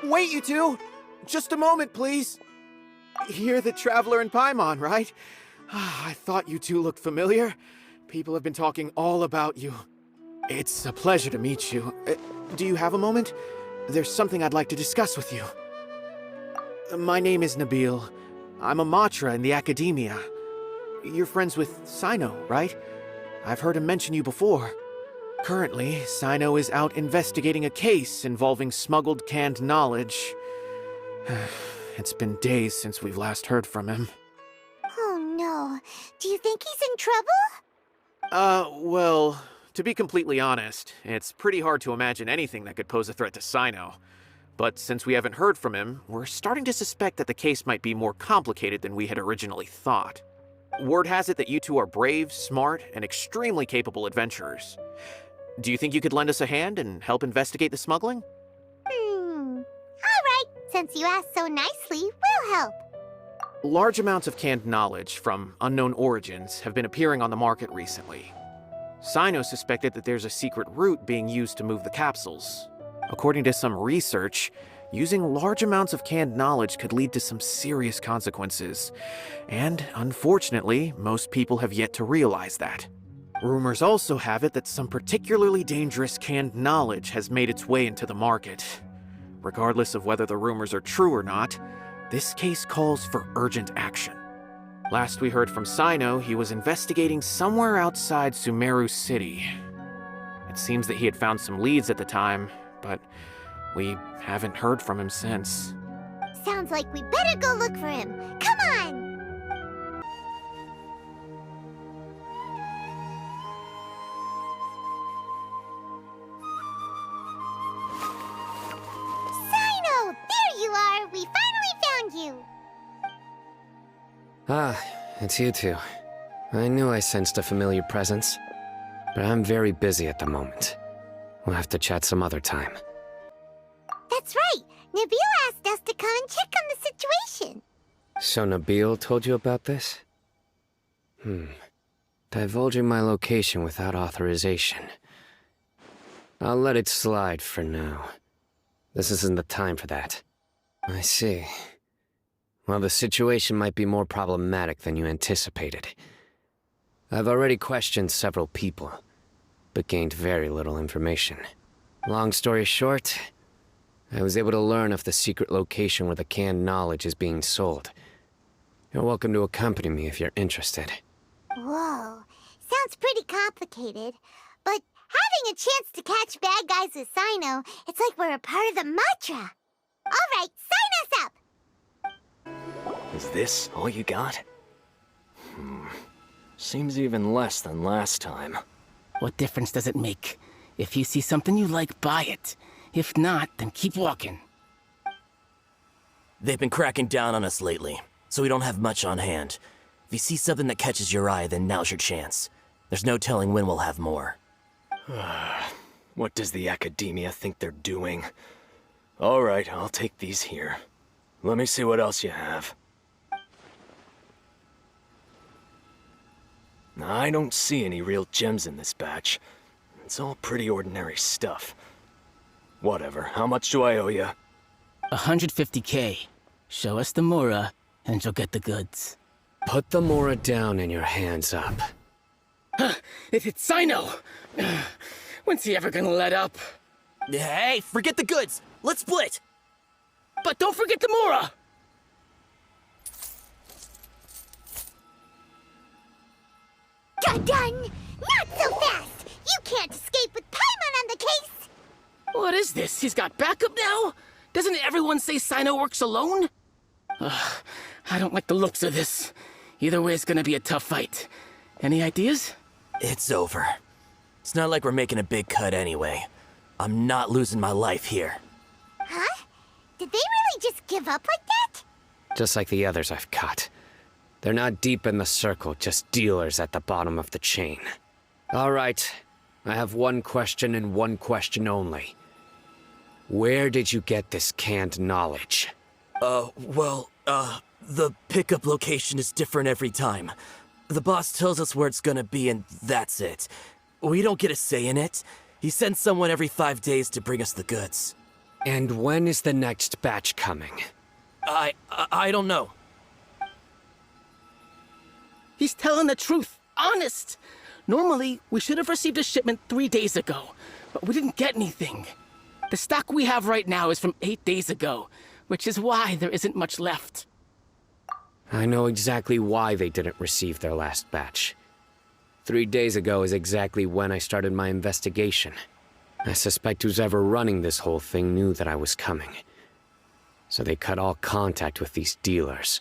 Wait, you two! Just a moment, please. You're the Traveler in Paimon, right? I thought you two looked familiar. People have been talking all about you. It's a pleasure to meet you. Do you have a moment? There's something I'd like to discuss with you. My name is Nabil. I'm a Matra in the academia. You're friends with CYNO, right? I've heard him mention you before. Currently, CYNO is out investigating a case involving smuggled canned knowledge. It's been days since we've last heard from him. Oh no. Do you think he's in trouble? Well, to be completely honest, it's pretty hard to imagine anything that could pose a threat to CYNO. But since we haven't heard from him, we're starting to suspect that the case might be more complicated than we had originally thought. Word has it that you two are brave, smart, and extremely capable adventurers. Do you think you could lend us a hand and help investigate the smuggling? Alright, since you asked so nicely, we'll help. Large amounts of canned knowledge from unknown origins have been appearing on the market recently. CYNO suspected that there's a secret route being used to move the capsules. According to some research, using large amounts of canned knowledge could lead to some serious consequences. And unfortunately, most people have yet to realize that. Rumors also have it that some particularly dangerous canned knowledge has made its way into the market. Regardless of whether the rumors are true or not, this case calls for urgent action. Last we heard from CYNO, he was investigating somewhere outside Sumeru City. It seems that he had found some leads at the time, but we haven't heard from him since. Sounds like we better go look for him. Come on! CYNO! There you are! We finally found you! Ah, it's you two. I knew I sensed a familiar presence, but I'm very busy at the moment. We'll have to chat some other time. That's right! Nabil asked us to come and check on the situation. So Nabil told you about this? Divulging my location without authorization. I'll let it slide for now. This isn't the time for that. I see. Well, the situation might be more problematic than you anticipated. I've already questioned several people, but gained very little information. Long story short, I was able to learn of the secret location where the canned knowledge is being sold. You're welcome to accompany me if you're interested. Whoa, sounds pretty complicated. But having a chance to catch bad guys with CYNO, it's like we're a part of the Matra. Alright, sign us up! Is this all you got? Seems even less than last time. What difference does it make? If you see something you like, buy it. If not, then keep walking. They've been cracking down on us lately, so we don't have much on hand. If you see something that catches your eye, then now's your chance. There's no telling when we'll have more. What does the academia think they're doing? Alright, I'll take these here. Let me see what else you have. I don't see any real gems in this batch. It's all pretty ordinary stuff. Whatever, how much do I owe you? 150K. Show us the Mora, and you'll get the goods. Put the Mora down and your hands up. It's CYNO! When's he ever gonna let up? Hey, forget the goods! Let's split! But don't forget the Mora! Dun-dun! Not so fast! You can't escape with Paimon on the case! What is this? He's got backup now? Doesn't everyone say CYNO works alone? I don't like the looks of this. Either way, it's gonna be a tough fight. Any ideas? It's over. It's not like we're making a big cut anyway. I'm not losing my life here. Huh? Did they really just give up like that? Just like the others I've caught. They're not deep in the circle, just dealers at the bottom of the chain. All right, I have one question and one question only. Where did you get this canned knowledge? The pickup location is different every time. The boss tells us where it's gonna be and that's it. We don't get a say in it. He sends someone every 5 days to bring us the goods. And when is the next batch coming? I don't know. He's telling the truth. Honest. Normally, we should have received a shipment 3 days ago, but we didn't get anything. The stock we have right now is from 8 days ago, which is why there isn't much left. I know exactly why they didn't receive their last batch. 3 days ago is exactly when I started my investigation. I suspect who's ever running this whole thing knew that I was coming. So they cut all contact with these dealers.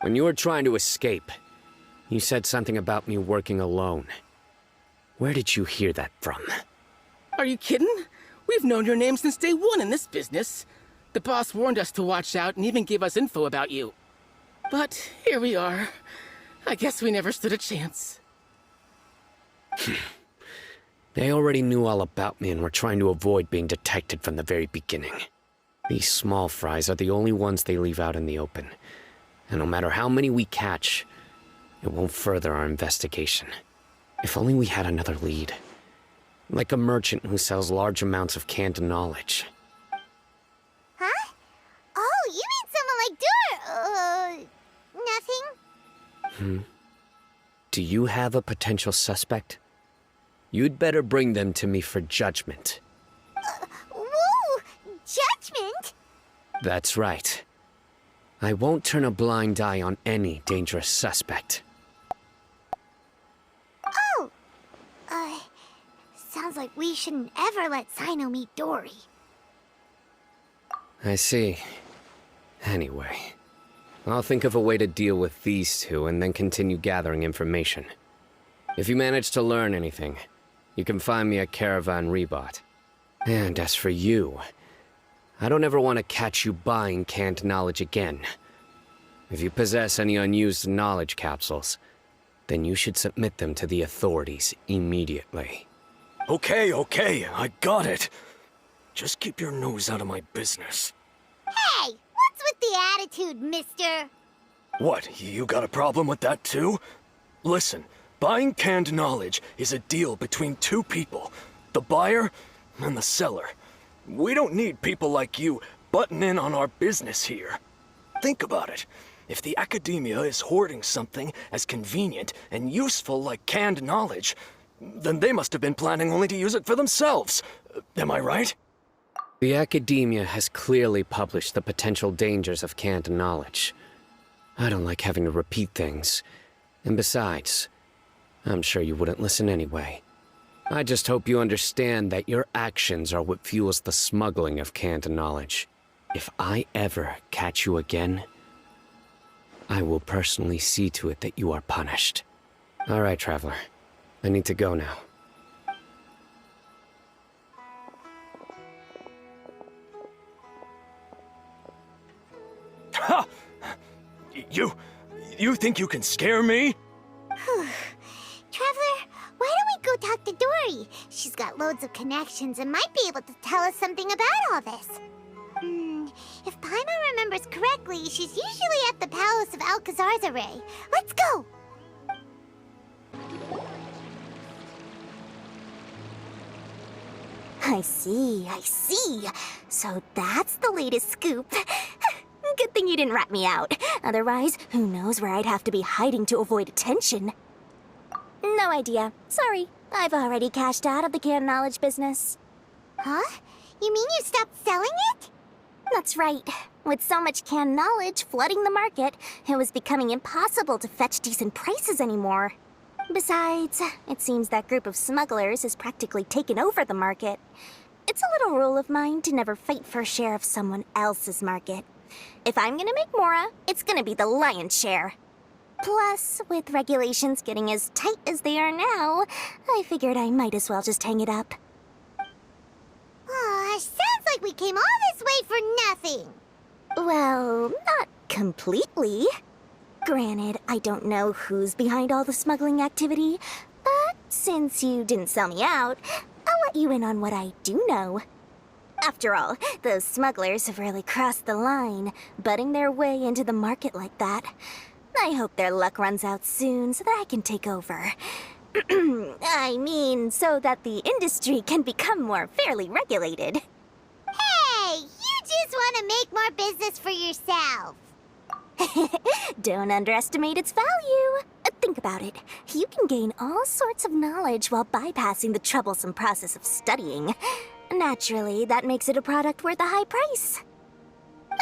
When you were trying to escape, you said something about me working alone. Where did you hear that from? Are you kidding? We've known your name since day one in this business. The boss warned us to watch out and even gave us info about you. But here we are. I guess we never stood a chance. They already knew all about me and were trying to avoid being detected from the very beginning. These small fries are the only ones they leave out in the open. And no matter how many we catch, it won't further our investigation. If only we had another lead. Like a merchant who sells large amounts of canned knowledge. Huh? Oh, you mean someone like nothing? Do you have a potential suspect? You'd better bring them to me for judgment. Whoa! Judgment? That's right. I won't turn a blind eye on any dangerous suspect. Oh! Sounds like we shouldn't ever let CYNO meet Dory. I see. Anyway, I'll think of a way to deal with these two and then continue gathering information. If you manage to learn anything, you can find me at Caravan Rebot. And as for you, I don't ever want to catch you buying canned knowledge again. If you possess any unused knowledge capsules, then you should submit them to the authorities immediately. Okay, I got it. Just keep your nose out of my business. Hey! What's with the attitude, mister? What, you got a problem with that too? Listen, buying canned knowledge is a deal between two people, the buyer and the seller. We don't need people like you butting in on our business here. Think about it. If the academia is hoarding something as convenient and useful like canned knowledge, then they must have been planning only to use it for themselves. Am I right? The academia has clearly published the potential dangers of canned knowledge. I don't like having to repeat things. And besides, I'm sure you wouldn't listen anyway. I just hope you understand that your actions are what fuels the smuggling of canned knowledge. If I ever catch you again, I will personally see to it that you are punished. All right, Traveler. I need to go now. Ha! You think you can scare me? Traveler, why don't we go talk to Dory? She's got loads of connections and might be able to tell us something about all this. If Paimon remembers correctly, she's usually at the Palace of Alcazar's Array. Let's go! I see. So that's the latest scoop. Good thing you didn't rat me out. Otherwise, who knows where I'd have to be hiding to avoid attention. No idea. Sorry. I've already cashed out of the canned knowledge business. Huh? You mean you stopped selling it? That's right. With so much canned knowledge flooding the market, it was becoming impossible to fetch decent prices anymore. Besides, it seems that group of smugglers has practically taken over the market. It's a little rule of mine to never fight for a share of someone else's market. If I'm gonna make Mora, it's gonna be the lion's share. Plus, with regulations getting as tight as they are now, I figured I might as well just hang it up. Sounds like we came all this way for nothing. Well, not completely. Granted, I don't know who's behind all the smuggling activity, but since you didn't sell me out, I'll let you in on what I do know. After all, those smugglers have really crossed the line, butting their way into the market like that. I hope their luck runs out soon so that I can take over. I mean, so that the industry can become more fairly regulated. Hey, just want to make more business for yourself. Don't underestimate its value. Think about it. You can gain all sorts of knowledge while bypassing the troublesome process of studying. Naturally, that makes it a product worth a high price.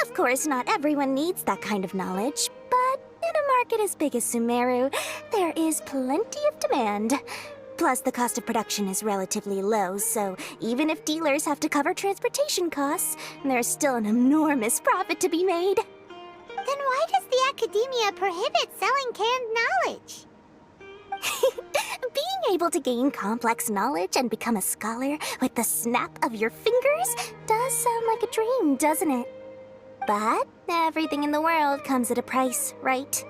Of course, not everyone needs that kind of knowledge, but in a market as big as Sumeru, there is plenty of demand. Plus, the cost of production is relatively low, so even if dealers have to cover transportation costs, there's still an enormous profit to be made. Then why does the academia prohibit selling canned knowledge? Being able to gain complex knowledge and become a scholar with the snap of your fingers does sound like a dream, doesn't it? But everything in the world comes at a price, right?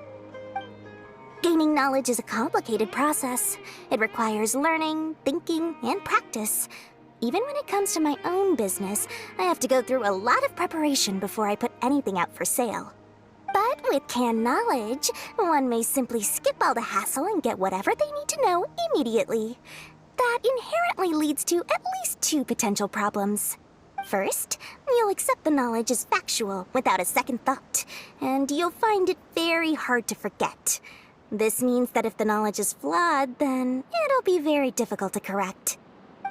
Gaining knowledge is a complicated process. It requires learning, thinking, and practice. Even when it comes to my own business, I have to go through a lot of preparation before I put anything out for sale. But with canned knowledge, one may simply skip all the hassle and get whatever they need to know immediately. That inherently leads to at least two potential problems. First, you'll accept the knowledge as factual without a second thought, and you'll find it very hard to forget. This means that if the knowledge is flawed, then it'll be very difficult to correct.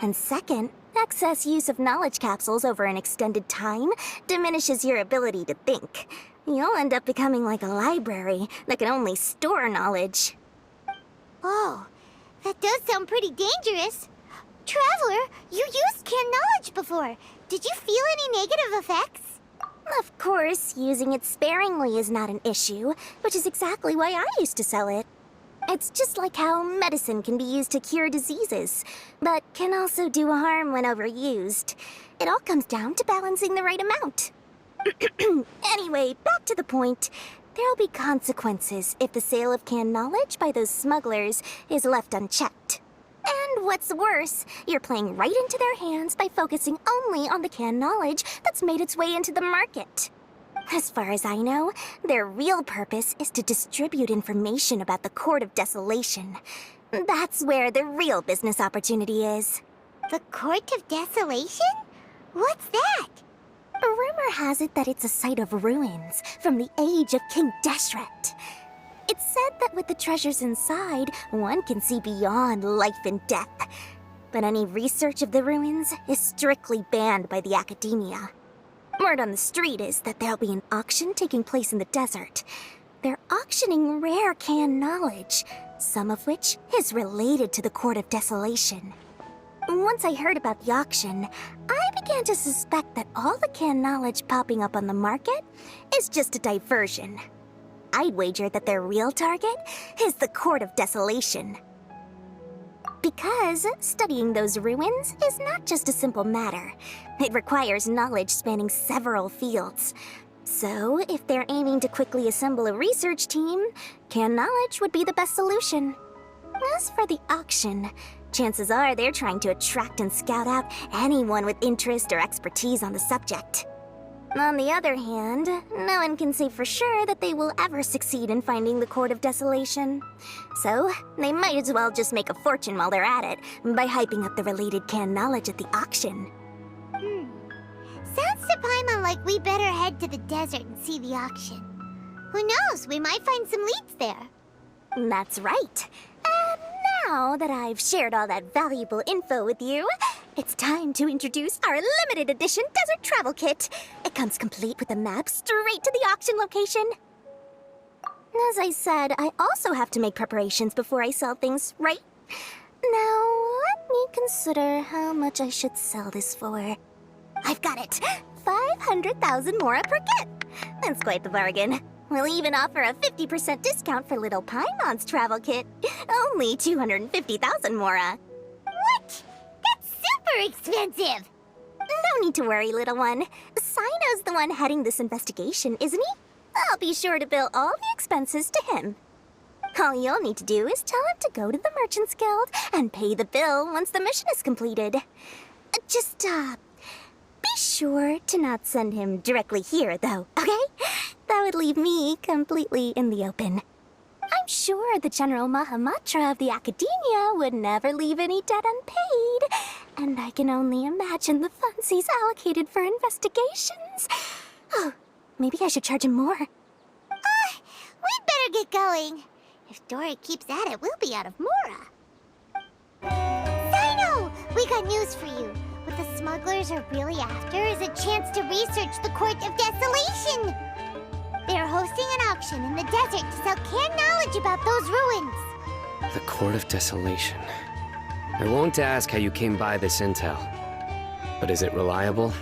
And second, excess use of knowledge capsules over an extended time diminishes your ability to think. You'll end up becoming like a library that can only store knowledge. Oh, that does sound pretty dangerous. Traveler, you used canned knowledge before. Did you feel any negative effects? Of course, using it sparingly is not an issue, which is exactly why I used to sell it. It's just like how medicine can be used to cure diseases, but can also do harm when overused. It all comes down to balancing the right amount. Anyway, back to the point. There'll be consequences if the sale of canned knowledge by those smugglers is left unchecked. And what's worse, you're playing right into their hands by focusing only on the canned knowledge that's made its way into the market. As far as I know, their real purpose is to distribute information about the Court of Desolation. That's where the real business opportunity is. The Court of Desolation? What's that? Rumor has it that it's a site of ruins from the age of King Deshret. It's said that with the treasures inside, one can see beyond life and death. But any research of the ruins is strictly banned by the academia. Word on the street is that there'll be an auction taking place in the desert. They're auctioning rare canned knowledge, some of which is related to the Court of Desolation. Once I heard about the auction, I began to suspect that all the canned knowledge popping up on the market is just a diversion. I'd wager that their real target is the Court of Desolation. Because studying those ruins is not just a simple matter. It requires knowledge spanning several fields. So, if they're aiming to quickly assemble a research team, canned knowledge would be the best solution. As for the auction, chances are they're trying to attract and scout out anyone with interest or expertise on the subject. On the other hand, no one can say for sure that they will ever succeed in finding the Court of Desolation. So, they might as well just make a fortune while they're at it by hyping up the related canned knowledge at the auction. Sounds to Paimon like we better head to the desert and see the auction. Who knows, we might find some leads there. That's right. And now that I've shared all that valuable info with you, it's time to introduce our limited edition desert travel kit. It comes complete with a map straight to the auction location. As I said, I also have to make preparations before I sell things, right? Now, let me consider how much I should sell this for. I've got it! 500,000 mora per kit! That's quite the bargain. We'll even offer a 50% discount for Little Paimon's travel kit. Only 250,000 mora. What? That's super expensive! No need to worry, little one. CYNO's the one heading this investigation, isn't he? I'll be sure to bill all the expenses to him. All you'll need to do is tell him to go to the Merchants Guild and pay the bill once the mission is completed. Just, be sure to not send him directly here, though, okay? That would leave me completely in the open. I'm sure the General Mahamatra of the Academia would never leave any debt unpaid, and I can only imagine the funds he's allocated for investigations. Maybe I should charge him more. We'd better get going. If Dory keeps at it, we'll be out of Mora. CYNO! We got news for you. What the smugglers are really after is a chance to research the Court of Desolation. They are hosting an auction in the desert to sell canned knowledge about those ruins. The Court of Desolation. I won't ask how you came by this intel. But is it reliable?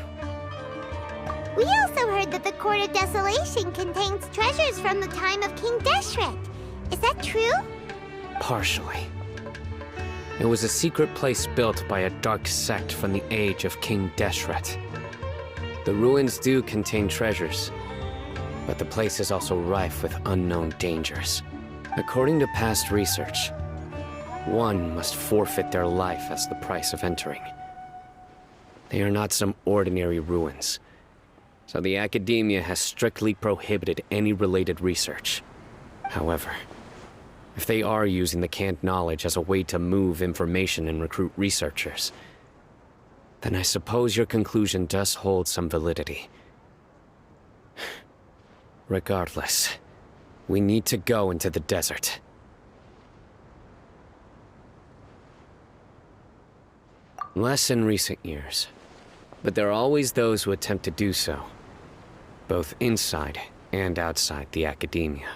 We also heard that the Court of Desolation contains treasures from the time of King Deshret. Is that true? Partially. It was a secret place built by a dark sect from the age of King Deshret. The ruins do contain treasures, but the place is also rife with unknown dangers. According to past research, one must forfeit their life as the price of entering. They are not some ordinary ruins, so the Academia has strictly prohibited any related research. However, if they are using the canned knowledge as a way to move information and recruit researchers, then I suppose your conclusion does hold some validity. Regardless, we need to go into the desert. Less in recent years, but there are always those who attempt to do so, both inside and outside the Academia.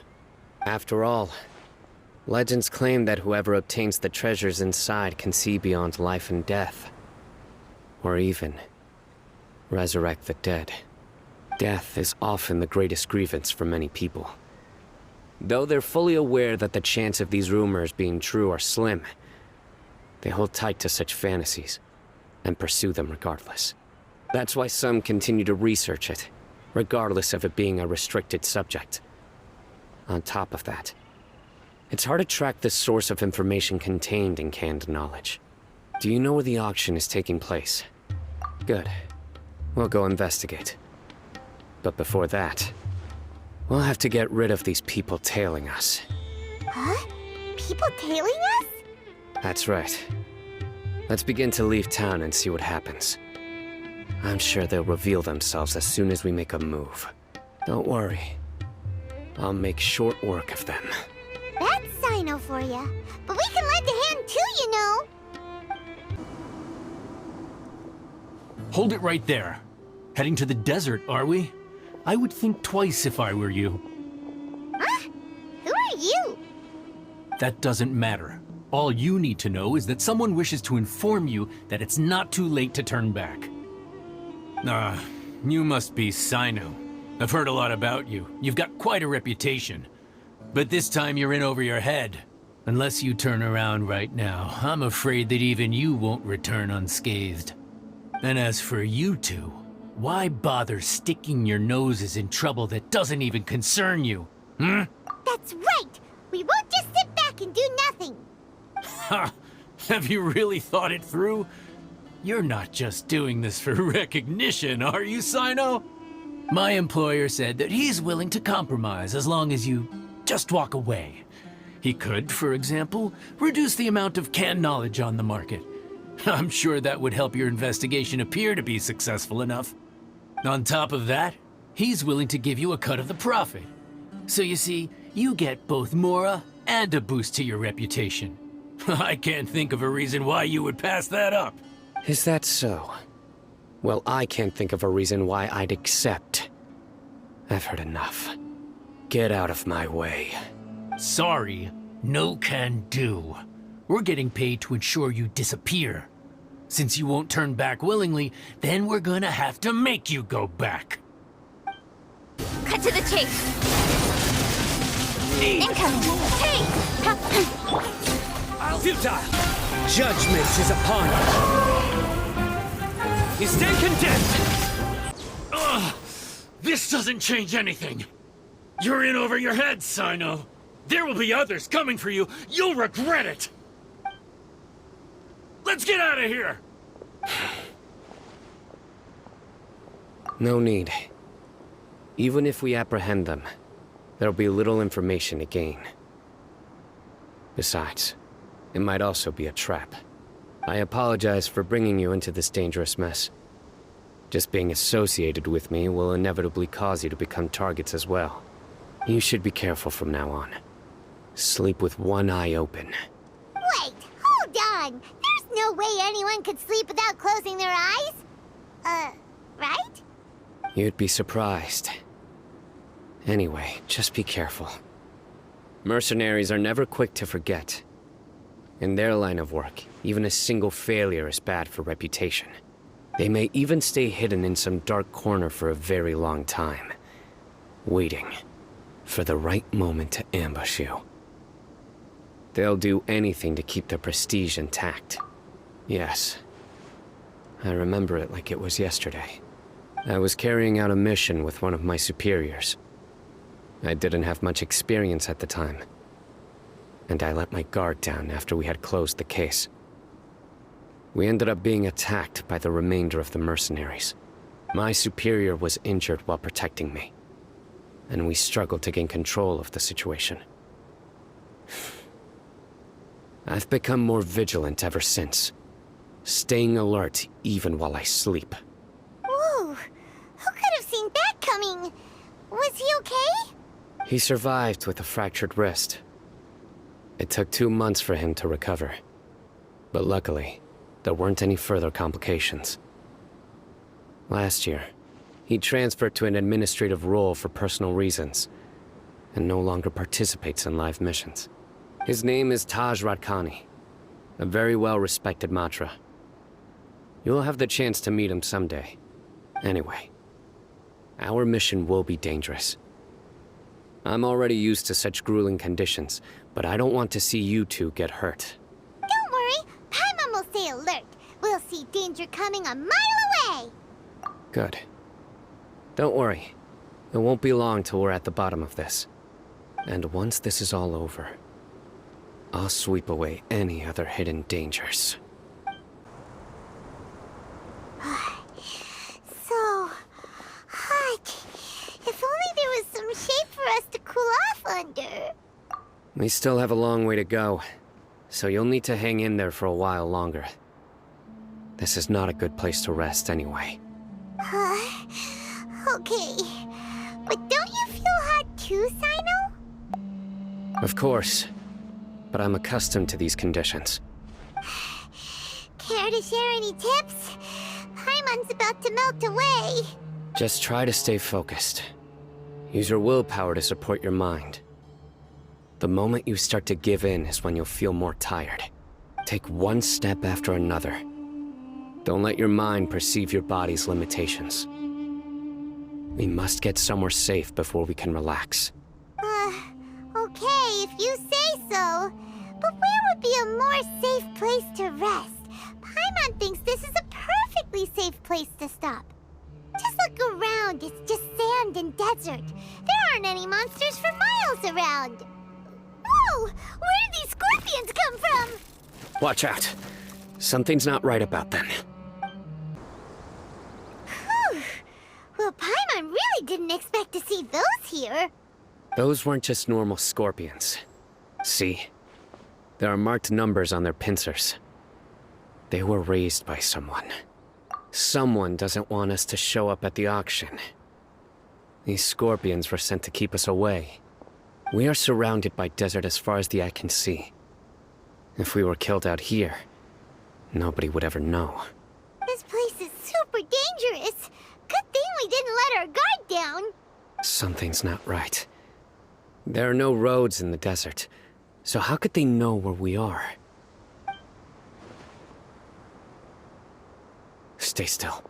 After all, legends claim that whoever obtains the treasures inside can see beyond life and death, or even resurrect the dead. Death is often the greatest grievance for many people. Though they're fully aware that the chance of these rumors being true are slim, they hold tight to such fantasies and pursue them regardless. That's why some continue to research it, regardless of it being a restricted subject. On top of that, it's hard to track the source of information contained in canned knowledge. Do you know where the auction is taking place? Good. We'll go investigate. But before that, we'll have to get rid of these people tailing us. Huh? People tailing us? That's right. Let's begin to leave town and see what happens. I'm sure they'll reveal themselves as soon as we make a move. Don't worry. I'll make short work of them. That's CYNO for ya. But we can lend a hand too, you know. Hold it right there. Heading to the desert, are we? I would think twice if I were you. Huh? Who are you? That doesn't matter. All you need to know is that someone wishes to inform you that it's not too late to turn back. You must be CYNO. I've heard a lot about you. You've got quite a reputation. But this time you're in over your head. Unless you turn around right now, I'm afraid that even you won't return unscathed. And as for you two, why bother sticking your noses in trouble that doesn't even concern you? That's right! We won't just sit back and do nothing! Ha! Have you really thought it through? You're not just doing this for recognition, are you, CYNO? My employer said that he's willing to compromise as long as you just walk away. He could, for example, reduce the amount of canned knowledge on the market. I'm sure that would help your investigation appear to be successful enough. On top of that, he's willing to give you a cut of the profit. So you see, you get both Mora and a boost to your reputation. I can't think of a reason why you would pass that up. Is that so? Well, I can't think of a reason why I'd accept. I've heard enough. Get out of my way. Sorry, no can do. We're getting paid to ensure you disappear. Since you won't turn back willingly, then we're gonna have to make you go back. Cut to the chase. Incoming. Hey! Futile! Judgment is upon you! You stand condemned! Ugh! This doesn't change anything! You're in over your head, CYNO! There will be others coming for you! You'll regret it! Let's get out of here! No need. Even if we apprehend them, there'll be little information to gain. Besides, it might also be a trap. I apologize for bringing you into this dangerous mess. Just being associated with me will inevitably cause you to become targets as well. You should be careful from now on. Sleep with one eye open. Wait, hold on! There's no way anyone could sleep without closing their eyes? Right? You'd be surprised. Anyway, just be careful. Mercenaries are never quick to forget. In their line of work, even a single failure is bad for reputation. They may even stay hidden in some dark corner for a very long time, waiting for the right moment to ambush you. They'll do anything to keep their prestige intact. Yes, I remember it like it was yesterday. I was carrying out a mission with one of my superiors. I didn't have much experience at the time, and I let my guard down after we had closed the case. We ended up being attacked by the remainder of the mercenaries. My superior was injured while protecting me, and we struggled to gain control of the situation. I've become more vigilant ever since, staying alert even while I sleep. Whoa! Who could have seen that coming? Was he okay? He survived with a fractured wrist. It took 2 months for him to recover, but luckily, there weren't any further complications. Last year, he transferred to an administrative role for personal reasons, and no longer participates in live missions. His name is Taj Radkani, a very well-respected Matra. You'll have the chance to meet him someday. Anyway, our mission will be dangerous. I'm already used to such grueling conditions, but I don't want to see you two get hurt. Don't worry, Paimon will stay alert. We'll see danger coming a mile away. Good. Don't worry. It won't be long till we're at the bottom of this. And once this is all over, I'll sweep away any other hidden dangers. So hot. If only there was some shade for us to cool off under. We still have a long way to go, so you'll need to hang in there for a while longer. This is not a good place to rest anyway. Okay. But don't you feel hot too, CYNO? Of course, but I'm accustomed to these conditions. Care to share any tips? Paimon's about to melt away. Just try to stay focused. Use your willpower to support your mind. The moment you start to give in is when you'll feel more tired. Take one step after another. Don't let your mind perceive your body's limitations. We must get somewhere safe before we can relax. Okay, if you say so. But where would be a more safe place to rest? Paimon thinks this is a perfectly safe place to stop. Just look around, it's just sand and desert. There aren't any monsters for miles around. Whoa! Where did these scorpions come from? Watch out. Something's not right about them. Whew. Well, Paimon really didn't expect to see those here. Those weren't just normal scorpions. See? There are marked numbers on their pincers. They were raised by someone. Someone doesn't want us to show up at the auction. These scorpions were sent to keep us away. We are surrounded by desert as far as the eye can see. If we were killed out here, nobody would ever know. This place is super dangerous. Good thing we didn't let our guard down. Something's not right. There are no roads in the desert, so how could they know where we are? Stay still.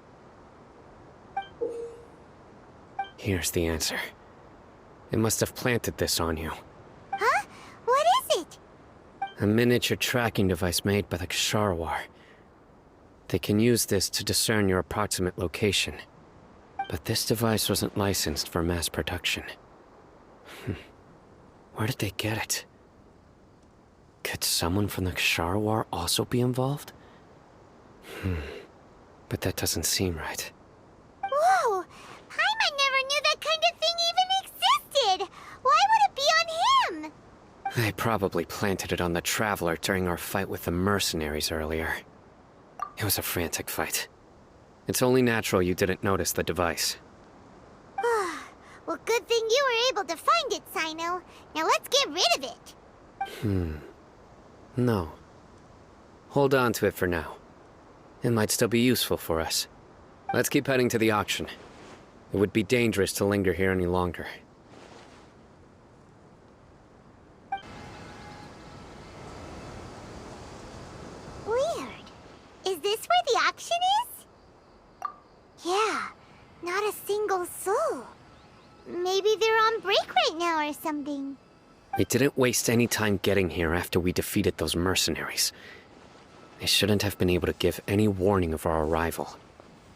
Here's the answer. They must have planted this on you. Huh? What is it? A miniature tracking device made by the Ksharawar. They can use this to discern your approximate location. But this device wasn't licensed for mass production. Where did they get it? Could someone from the Ksharawar also be involved? But that doesn't seem right. Whoa! Paimon never knew that kind of thing even existed! Why would it be on him? They probably planted it on the Traveler during our fight with the mercenaries earlier. It was a frantic fight. It's only natural you didn't notice the device. Well, good thing you were able to find it, CYNO. Now let's get rid of it. No. Hold on to it for now. It might still be useful for us. Let's keep heading to the auction. It would be dangerous to linger here any longer. Weird. Is this where the auction is? Yeah, not a single soul. Maybe they're on break right now or something. We didn't waste any time getting here after we defeated those mercenaries. They shouldn't have been able to give any warning of our arrival.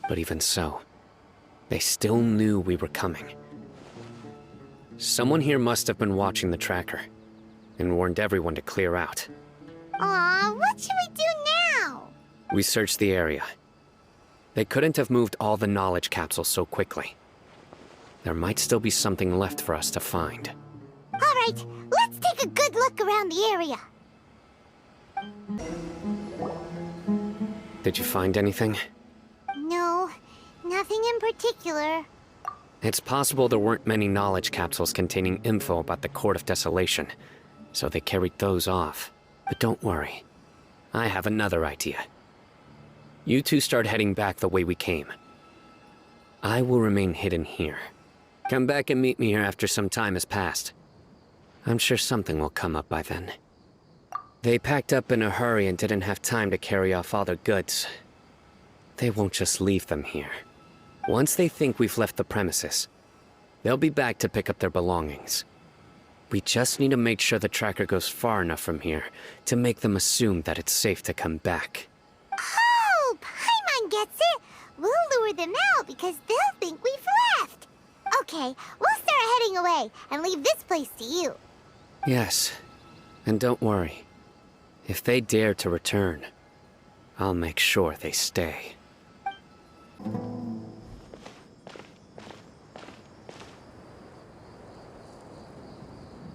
But even so, they still knew we were coming. Someone here must have been watching the tracker, and warned everyone to clear out. Aw, what should we do now? We searched the area. They couldn't have moved all the knowledge capsules so quickly. There might still be something left for us to find. Alright, let's take a good look around the area. Did you find anything? No, nothing in particular. It's possible there weren't many knowledge capsules containing info about the Court of Desolation, so they carried those off. But don't worry. I have another idea. You two start heading back the way we came. I will remain hidden here. Come back and meet me here after some time has passed. I'm sure something will come up by then. They packed up in a hurry and didn't have time to carry off all their goods. They won't just leave them here. Once they think we've left the premises, they'll be back to pick up their belongings. We just need to make sure the tracker goes far enough from here to make them assume that it's safe to come back. Oh, Paimon gets it! We'll lure them out because they'll think we've left! Okay, we'll start heading away and leave this place to you. Yes, and don't worry. If they dare to return, I'll make sure they stay.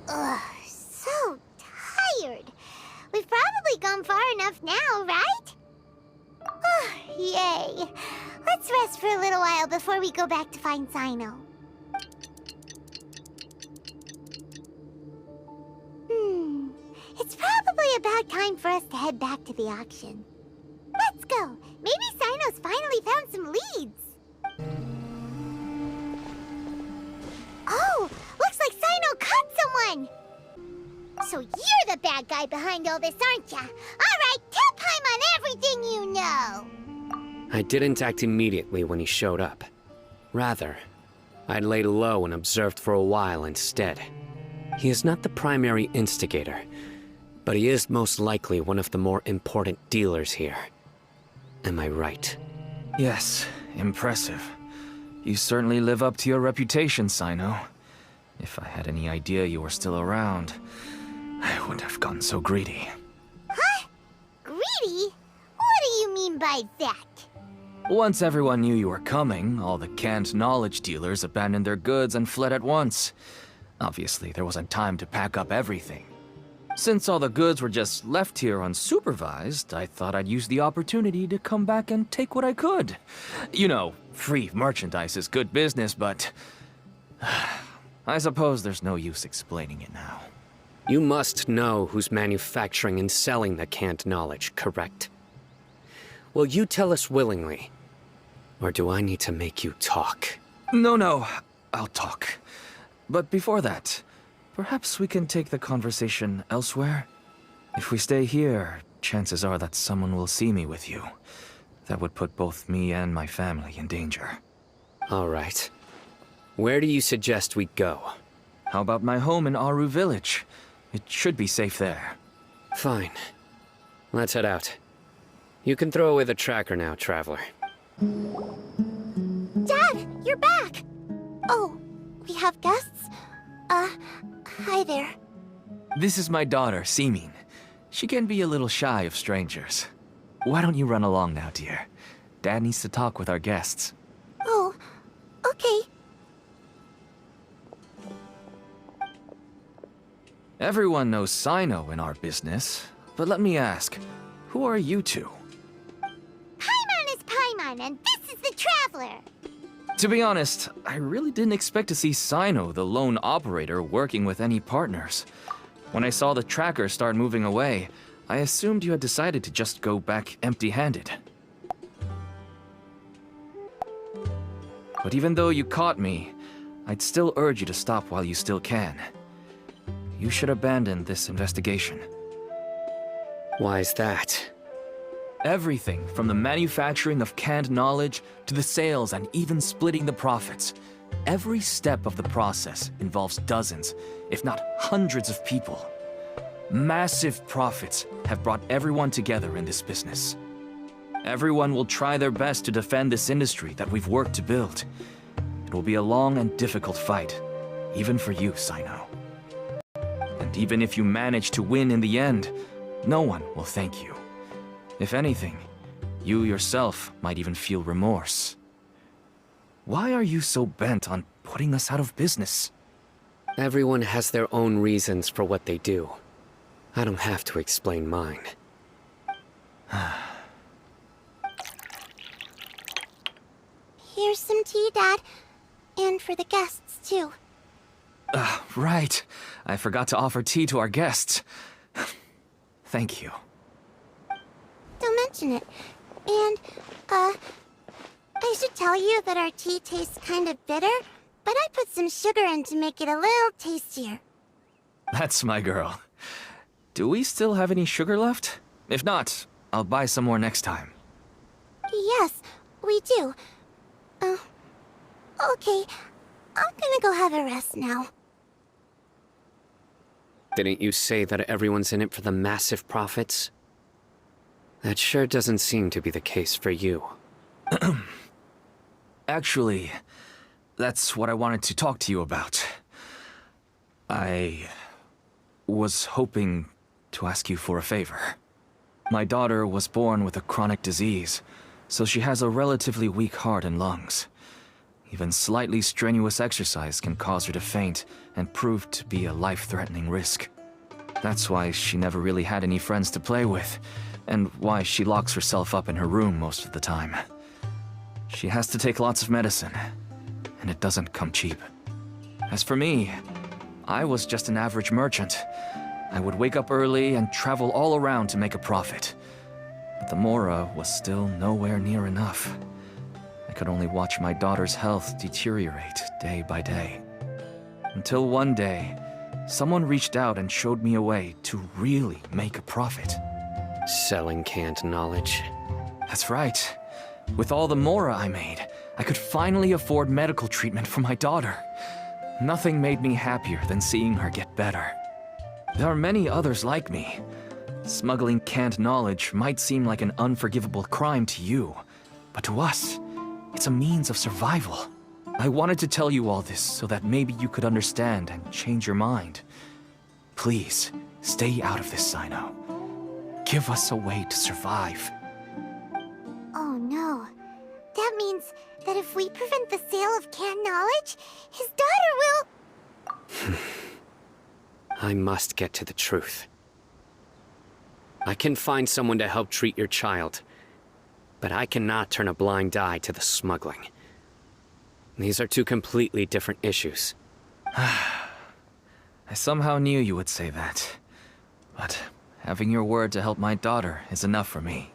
Ugh, so tired. We've probably gone far enough now, right? Yay. Let's rest for a little while before we go back to find CYNO. It's probably about time for us to head back to the auction. Let's go. Maybe CYNO's finally found some leads. Oh, looks like CYNO caught someone. So you're the bad guy behind all this, aren't ya? All right, tell Paimon everything you know. I didn't act immediately when he showed up. Rather, I laid low and observed for a while instead. He is not the primary instigator, but he is most likely one of the more important dealers here. Am I right? Yes, impressive. You certainly live up to your reputation, CYNO. If I had any idea you were still around, I wouldn't have gotten so greedy. Huh? Greedy? What do you mean by that? Once everyone knew you were coming, all the canned knowledge dealers abandoned their goods and fled at once. Obviously, there wasn't time to pack up everything. Since all the goods were just left here unsupervised, I thought I'd use the opportunity to come back and take what I could. You know, free merchandise is good business, but I suppose there's no use explaining it now. You must know who's manufacturing and selling the canned knowledge, correct? Will you tell us willingly? Or do I need to make you talk? No, I'll talk. But before that, perhaps we can take the conversation elsewhere? If we stay here, chances are that someone will see me with you. That would put both me and my family in danger. All right. Where do you suggest we go? How about my home in Aru Village? It should be safe there. Fine. Let's head out. You can throw away the tracker now, traveler. Dad, you're back! Oh, we have guests? Hi there. This is my daughter, Seemin. She can be a little shy of strangers. Why don't you run along now, dear? Dad needs to talk with our guests. Oh, okay. Everyone knows CYNO in our business, but let me ask, who are you two? Paimon is Paimon, and this this is the Traveler. To be honest, I really didn't expect to see CYNO, the lone operator, working with any partners. When I saw the tracker start moving away, I assumed you had decided to just go back empty-handed. But even though you caught me, I'd still urge you to stop while you still can. You should abandon this investigation. Why is that? Everything from the manufacturing of canned knowledge to the sales and even splitting the profits. Every step of the process involves dozens, if not hundreds of people. Massive profits have brought everyone together in this business. Everyone will try their best to defend this industry that we've worked to build. It will be a long and difficult fight, even for you, CYNO. And even if you manage to win in the end, no one will thank you. If anything, you yourself might even feel remorse. Why are you so bent on putting us out of business? Everyone has their own reasons for what they do. I don't have to explain mine. Here's some tea, Dad. And for the guests, too. Right. I forgot to offer tea to our guests. Thank you. Don't mention it. And, I should tell you that our tea tastes kind of bitter, but I put some sugar in to make it a little tastier. That's my girl. Do we still have any sugar left? If not, I'll buy some more next time. Yes, we do. Okay. I'm gonna go have a rest now. Didn't you say that everyone's in it for the massive profits? That sure doesn't seem to be the case for you. Actually, that's what I wanted to talk to you about. I was hoping to ask you for a favor. My daughter was born with a chronic disease, so she has a relatively weak heart and lungs. Even slightly strenuous exercise can cause her to faint and prove to be a life-threatening risk. That's why she never really had any friends to play with, and why she locks herself up in her room most of the time. She has to take lots of medicine, and it doesn't come cheap. As for me, I was just an average merchant. I would wake up early and travel all around to make a profit. But the Mora was still nowhere near enough. I could only watch my daughter's health deteriorate day by day. Until one day, someone reached out and showed me a way to really make a profit. Selling canned knowledge. That's right. With all the Mora I made, I could finally afford medical treatment for my daughter. Nothing made me happier than seeing her get better. There are many others like me. Smuggling canned knowledge might seem like an unforgivable crime to you, but to us, it's a means of survival. I wanted to tell you all this so that maybe you could understand and change your mind. Please, stay out of this, CYNO. Give us a way to survive. Oh no. That means that if we prevent the sale of canned knowledge, his daughter will... I must get to the truth. I can find someone to help treat your child, but I cannot turn a blind eye to the smuggling. These are two completely different issues. I somehow knew you would say that. But having your word to help my daughter is enough for me.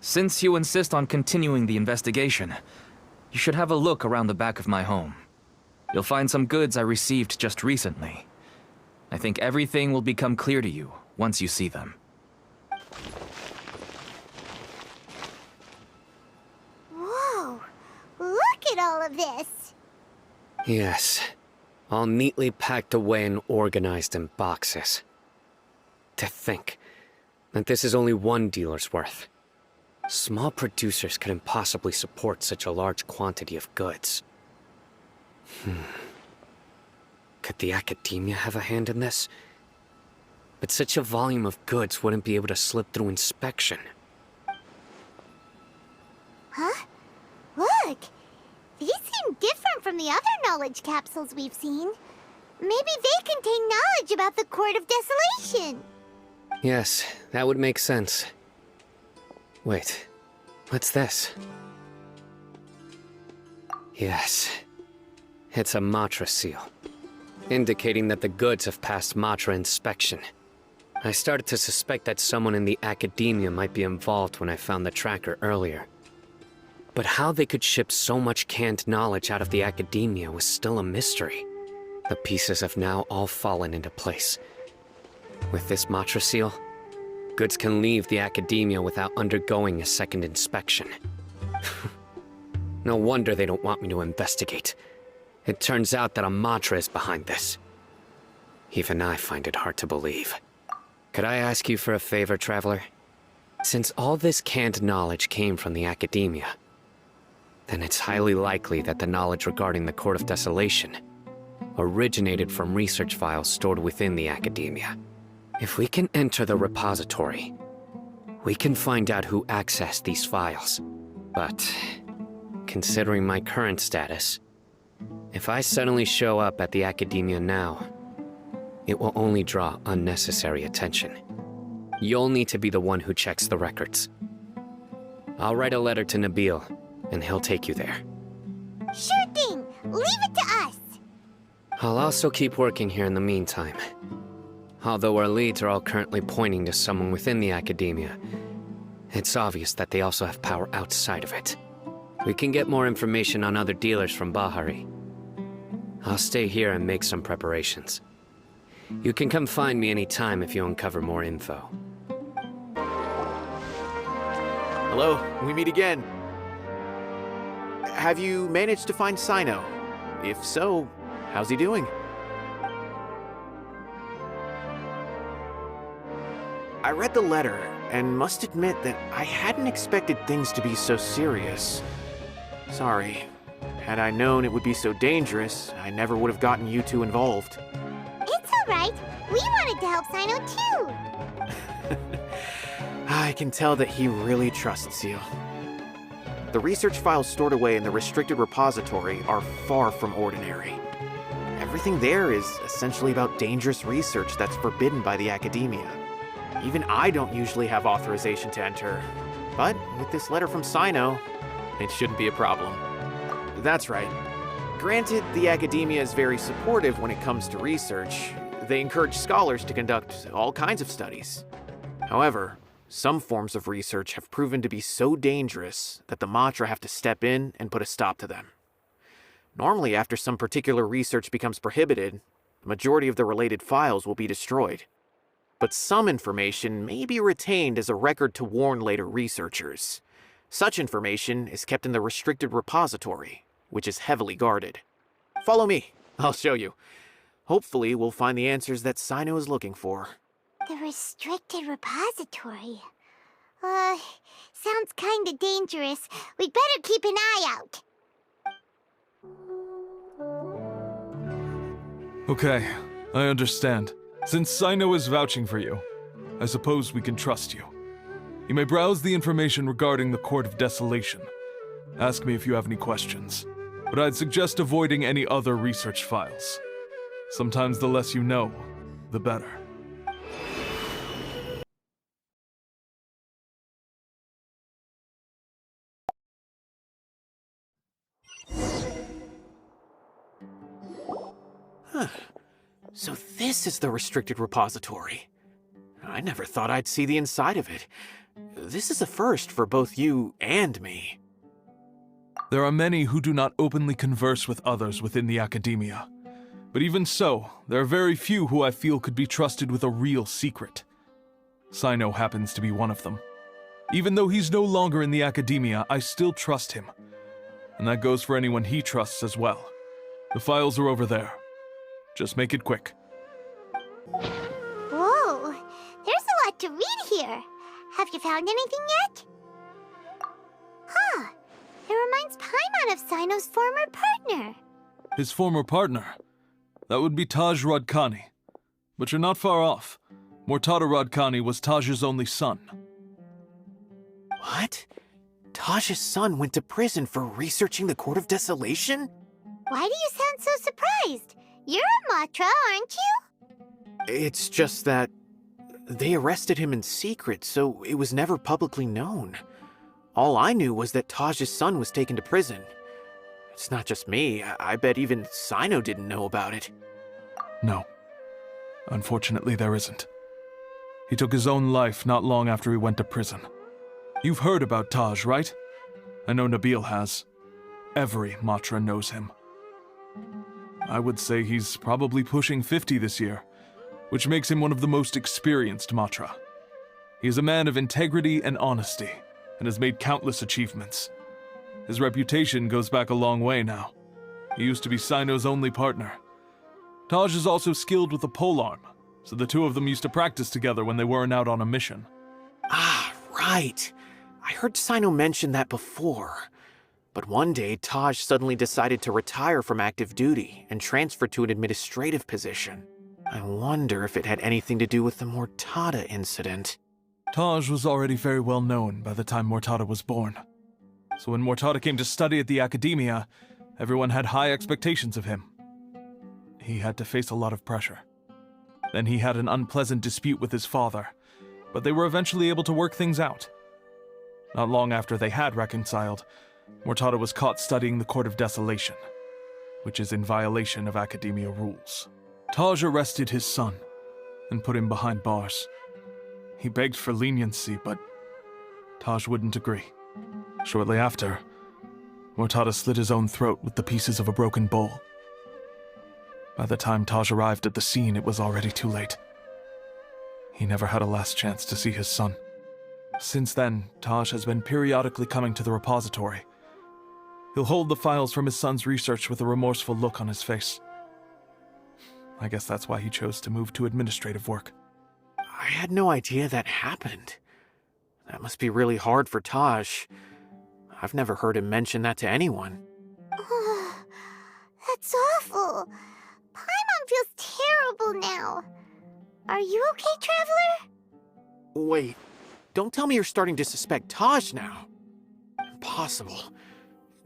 Since you insist on continuing the investigation, you should have a look around the back of my home. You'll find some goods I received just recently. I think everything will become clear to you once you see them. Whoa! Look at all of this! Yes, all neatly packed away and organized in boxes. To think that this is only one dealer's worth. Small producers couldn't possibly support such a large quantity of goods. Could the academia have a hand in this? But such a volume of goods wouldn't be able to slip through inspection. Huh? Look! These seem different from the other knowledge capsules we've seen. Maybe they contain knowledge about the Court of Desolation. Yes, that would make sense. Wait, what's this? Yes. It's a Matra seal, indicating that the goods have passed Matra inspection. I started to suspect that someone in the academia might be involved when I found the tracker earlier. But how they could ship so much canned knowledge out of the academia was still a mystery. The pieces have now all fallen into place. With this Matra seal, goods can leave the academia without undergoing a second inspection. No wonder they don't want me to investigate. It turns out that a Matra is behind this. Even I find it hard to believe. Could I ask you for a favor, Traveler? Since all this canned knowledge came from the academia, then it's highly likely that the knowledge regarding the Court of Desolation originated from research files stored within the academia. If we can enter the repository, we can find out who accessed these files. But, considering my current status, if I suddenly show up at the academia now, it will only draw unnecessary attention. You'll need to be the one who checks the records. I'll write a letter to Nabil, and he'll take you there. Sure thing! Leave it to us! I'll also keep working here in the meantime. Although our leads are all currently pointing to someone within the academia, it's obvious that they also have power outside of it. We can get more information on other dealers from Bahari. I'll stay here and make some preparations. You can come find me anytime if you uncover more info. Hello, we meet again. Have you managed to find CYNO? If so, how's he doing? I read the letter, and must admit that I hadn't expected things to be so serious. Sorry. Had I known it would be so dangerous, I never would have gotten you two involved. It's alright. We wanted to help CYNO too. I can tell that he really trusts you. The research files stored away in the restricted repository are far from ordinary. Everything there is essentially about dangerous research that's forbidden by the academia. Even I don't usually have authorization to enter, but with this letter from CYNO, it shouldn't be a problem. That's right. Granted, the academia is very supportive when it comes to research. They encourage scholars to conduct all kinds of studies. However, some forms of research have proven to be so dangerous that the Matra have to step in and put a stop to them. Normally, after some particular research becomes prohibited, the majority of the related files will be destroyed. But some information may be retained as a record to warn later researchers. Such information is kept in the restricted repository, which is heavily guarded. Follow me, I'll show you. Hopefully, we'll find the answers that CYNO is looking for. The restricted repository. Sounds kinda dangerous. We'd better keep an eye out. Okay, I understand. Since CYNO is vouching for you, I suppose we can trust you. You may browse the information regarding the Court of Desolation. Ask me if you have any questions, but I'd suggest avoiding any other research files. Sometimes the less you know, the better. So this is the restricted repository. I never thought I'd see the inside of it. This is a first for both you and me. There are many who do not openly converse with others within the academia. But even so, there are very few who I feel could be trusted with a real secret. CYNO happens to be one of them. Even though he's no longer in the academia, I still trust him. And that goes for anyone he trusts as well. The files are over there. Just make it quick. Whoa, there's a lot to read here. Have you found anything yet? Huh, it reminds Paimon of CYNO's former partner. His former partner? That would be Taj Radkani. But you're not far off. Mortada Radkani was Taj's only son. What? Taj's son went to prison for researching the Court of Desolation? Why do you sound so surprised? You're a Matra, aren't you? It's just that they arrested him in secret, so it was never publicly known. All I knew was that Taj's son was taken to prison. It's not just me. I bet even CYNO didn't know about it. No. Unfortunately, there isn't. He took his own life not long after he went to prison. You've heard about Taj, right? I know Nabil has. Every Matra knows him. I would say he's probably pushing 50 this year, which makes him one of the most experienced Matra. He is a man of integrity and honesty, and has made countless achievements. His reputation goes back a long way now. He used to be CYNO's only partner. Taj is also skilled with the polearm, so the two of them used to practice together when they weren't out on a mission. Ah, right. I heard CYNO mention that before. But one day, Taj suddenly decided to retire from active duty and transfer to an administrative position. I wonder if it had anything to do with the Mortada incident. Taj was already very well known by the time Mortada was born. So when Mortada came to study at the Academia, everyone had high expectations of him. He had to face a lot of pressure. Then he had an unpleasant dispute with his father, but they were eventually able to work things out. Not long after they had reconciled, Mortada was caught studying the Court of Desolation, which is in violation of Academia rules. Taj arrested his son and put him behind bars. He begged for leniency, but Taj wouldn't agree. Shortly after, Mortada slit his own throat with the pieces of a broken bowl. By the time Taj arrived at the scene, it was already too late. He never had a last chance to see his son. Since then, Taj has been periodically coming to the repository. He'll hold the files from his son's research with a remorseful look on his face. I guess that's why he chose to move to administrative work. I had no idea that happened. That must be really hard for Taj. I've never heard him mention that to anyone. Oh, that's awful. Paimon feels terrible now. Are you okay, Traveler? Wait, don't tell me you're starting to suspect Taj now. Impossible.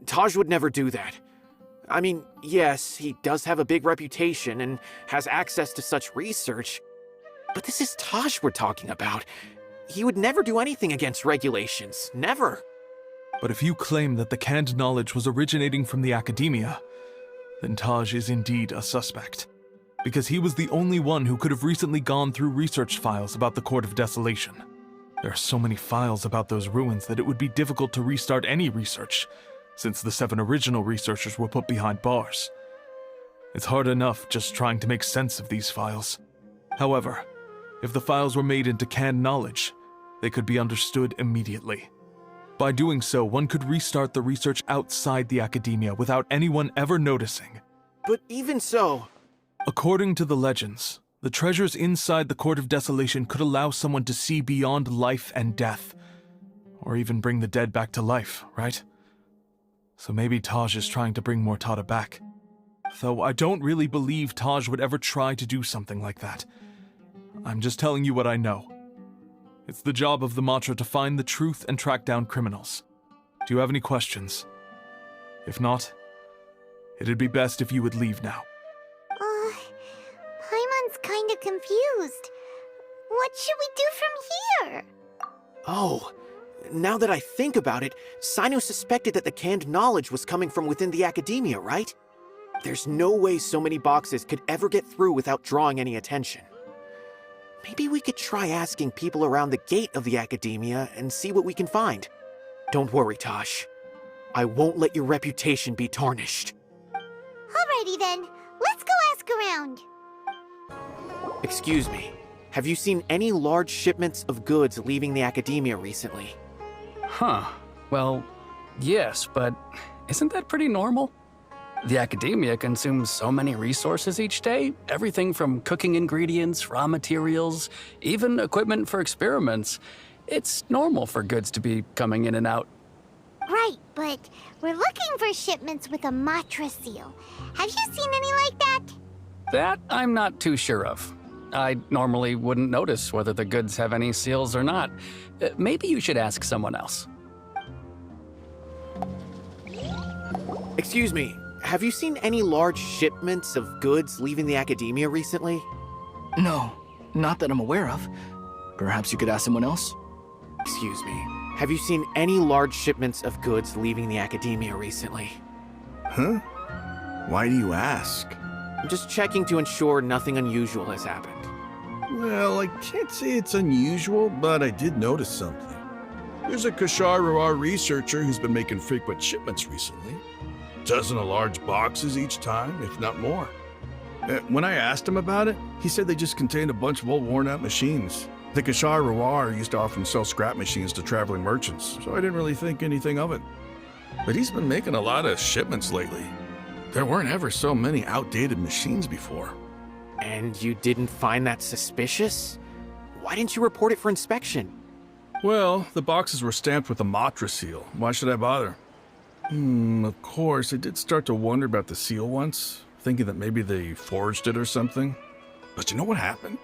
Taj would never do that. I mean, yes, he does have a big reputation and has access to such research, but this is Taj we're talking about. He would never do anything against regulations. Never. But if you claim that the canned knowledge was originating from the Academia, then Taj is indeed a suspect. Because he was the only one who could have recently gone through research files about the Court of Desolation. There are so many files about those ruins that it would be difficult to restart any research, since the 7 original researchers were put behind bars. It's hard enough just trying to make sense of these files. However, if the files were made into canned knowledge, they could be understood immediately. By doing so, one could restart the research outside the Academia without anyone ever noticing. But even so... According to the legends, the treasures inside the Court of Desolation could allow someone to see beyond life and death, or even bring the dead back to life, right? So maybe Taj is trying to bring Mortada back. Though I don't really believe Taj would ever try to do something like that. I'm just telling you what I know. It's the job of the Matra to find the truth and track down criminals. Do you have any questions? If not, it'd be best if you would leave now. Paimon's kinda confused. What should we do from here? Oh, now that I think about it, CYNO suspected that the canned knowledge was coming from within the Academia, right? There's no way so many boxes could ever get through without drawing any attention. Maybe we could try asking people around the gate of the Academia and see what we can find. Don't worry, Taj. I won't let your reputation be tarnished. Alrighty then, let's go ask around. Excuse me, have you seen any large shipments of goods leaving the Academia recently? Huh. Well, yes, but isn't that pretty normal? The Academia consumes so many resources each day, everything from cooking ingredients, raw materials, even equipment for experiments. It's normal for goods to be coming in and out. Right, but we're looking for shipments with a Matra seal. Have you seen any like that? That I'm not too sure of. I normally wouldn't notice whether the goods have any seals or not. Maybe you should ask someone else. Excuse me, have you seen any large shipments of goods leaving the Academia recently? No, not that I'm aware of. Perhaps you could ask someone else? Excuse me, have you seen any large shipments of goods leaving the Academia recently? Huh? Why do you ask? I'm just checking to ensure nothing unusual has happened. Well, I can't say it's unusual, but I did notice something. There's a Kashar researcher who's been making frequent shipments recently. Dozen of large boxes each time, if not more. When I asked him about it, he said they just contained a bunch of old worn-out machines. The Kashar used to often sell scrap machines to traveling merchants, so I didn't really think anything of it. But he's been making a lot of shipments lately. There weren't ever so many outdated machines before. And you didn't find that suspicious? Why didn't you report it for inspection? Well, the boxes were stamped with a Mahamatra seal. Why should I bother? Of course, I did start to wonder about the seal once, thinking that maybe they forged it or something. But you know what happened?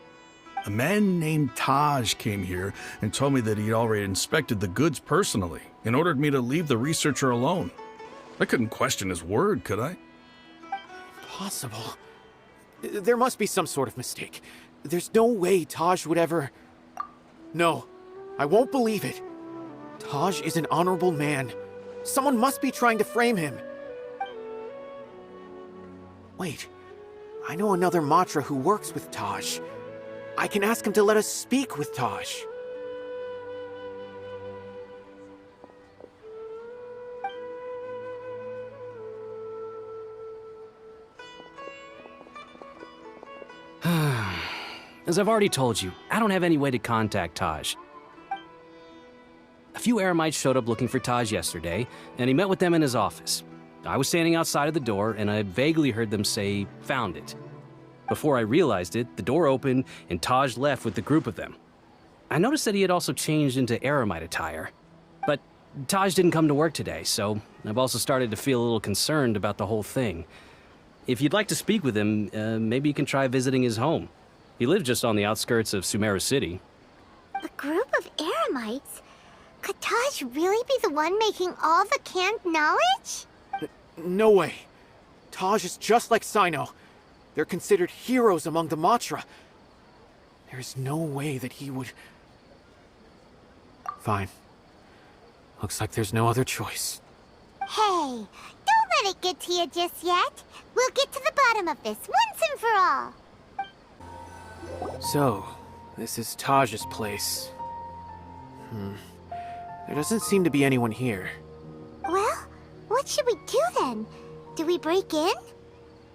A man named Taj came here and told me that he'd already inspected the goods personally and ordered me to leave the researcher alone. I couldn't question his word, could I? Impossible. There must be some sort of mistake. There's no way Taj would ever... No, I won't believe it. Taj is an honorable man. Someone must be trying to frame him. Wait, I know another Matra who works with Taj. I can ask him to let us speak with Taj. As I've already told you, I don't have any way to contact Taj. A few Eremites showed up looking for Taj yesterday, and he met with them in his office. I was standing outside of the door, and I vaguely heard them say, "Found it." Before I realized it, the door opened, and Taj left with the group of them. I noticed that he had also changed into Eremite attire. But Taj didn't come to work today, so I've also started to feel a little concerned about the whole thing. If you'd like to speak with him, maybe you can try visiting his home. He lives just on the outskirts of Sumeru City. A group of Eremites? Could Taj really be the one making all the canned knowledge? No way. Taj is just like CYNO. They're considered heroes among the Matra. There's no way that he would... Fine. Looks like there's no other choice. Hey, don't let it get to you just yet. We'll get to the bottom of this once and for all. So, this is Taj's place. There doesn't seem to be anyone here. Well, what should we do then? Do we break in?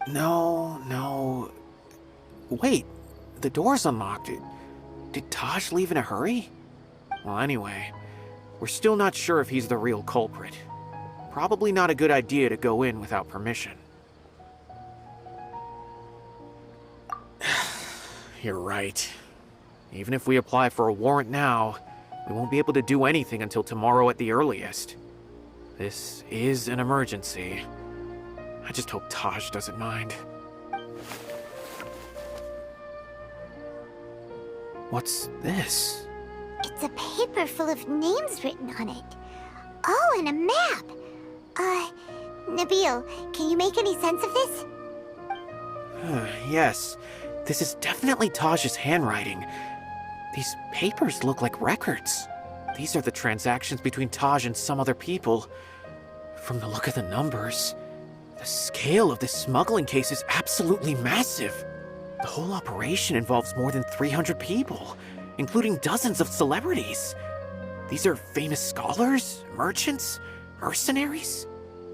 No. Wait, the door's unlocked. Did Taj leave in a hurry? Well, anyway, we're still not sure if he's the real culprit. Probably not a good idea to go in without permission. You're right. Even if we apply for a warrant now, we won't be able to do anything until tomorrow at the earliest. This is an emergency. I just hope Taj doesn't mind. What's this? It's a paper full of names written on it. Oh, and a map. Nabil, can you make any sense of this? Yes, this is definitely Taj's handwriting. These papers look like records. These are the transactions between Taj and some other people. From the look of the numbers, the scale of this smuggling case is absolutely massive. The whole operation involves more than 300 people, including dozens of celebrities. These are famous scholars, merchants, mercenaries.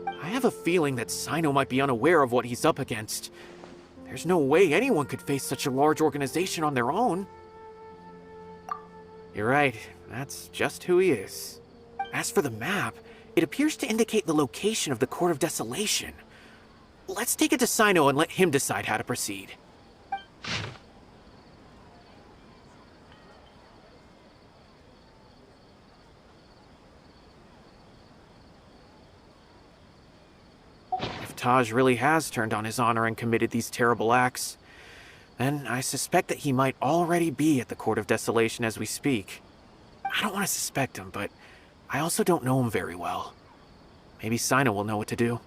I have a feeling that CYNO might be unaware of what he's up against. There's no way anyone could face such a large organization on their own. You're right, that's just who he is. As for the map, it appears to indicate the location of the Court of Desolation. Let's take it to CYNO and let him decide how to proceed. If Taj really has turned on his honor and committed these terrible acts, then I suspect that he might already be at the Court of Desolation as we speak. I don't want to suspect him, but I also don't know him very well. Maybe CYNO will know what to do.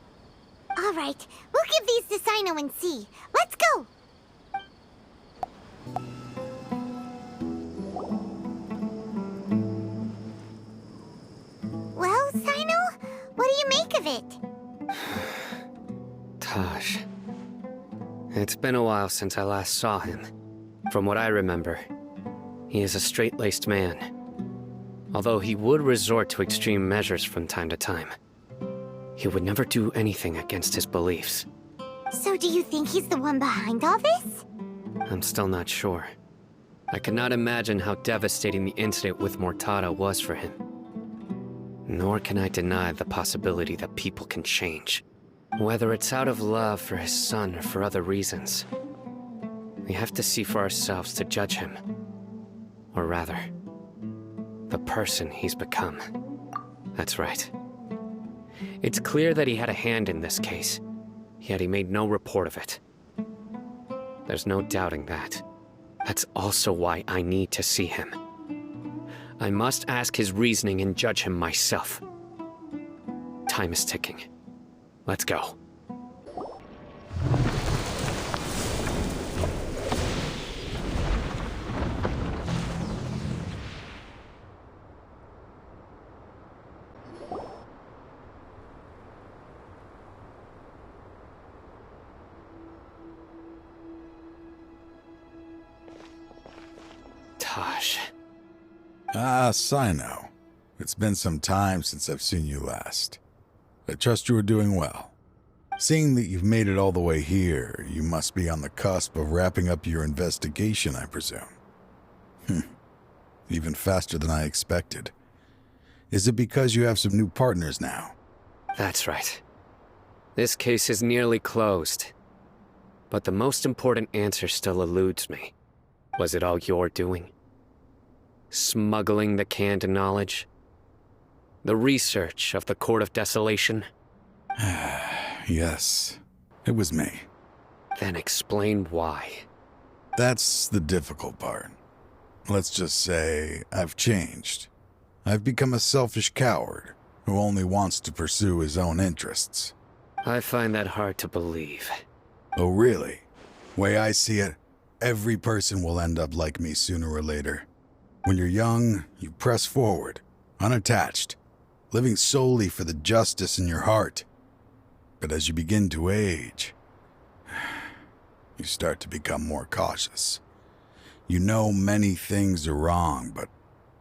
All right, we'll give these to CYNO and see. Let's go! Well, CYNO, what do you make of it? Taj. It's been a while since I last saw him. From what I remember, he is a straight-laced man. Although he would resort to extreme measures from time to time. He would never do anything against his beliefs. So do you think he's the one behind all this? I'm still not sure. I cannot imagine how devastating the incident with Mortada was for him. Nor can I deny the possibility that people can change. Whether it's out of love for his son or for other reasons. We have to see for ourselves to judge him. Or rather, the person he's become. That's right. It's clear that he had a hand in this case, yet he made no report of it. There's no doubting that. That's also why I need to see him. I must ask his reasoning and judge him myself. Time is ticking. Let's go. Taj. Ah, CYNO. It's been some time since I've seen you last. I trust you are doing well. Seeing that you've made it all the way here, you must be on the cusp of wrapping up your investigation, I presume. Even faster than I expected. Is it because you have some new partners now? That's right. This case is nearly closed. But the most important answer still eludes me. Was it all your doing? Smuggling the canned knowledge? The research of the Court of Desolation? Yes, it was me. Then explain why. That's the difficult part. Let's just say I've changed. I've become a selfish coward who only wants to pursue his own interests. I find that hard to believe. Oh, really? Way I see it, every person will end up like me sooner or later. When you're young, you press forward, unattached, living solely for the justice in your heart. But as you begin to age, you start to become more cautious. You know many things are wrong, but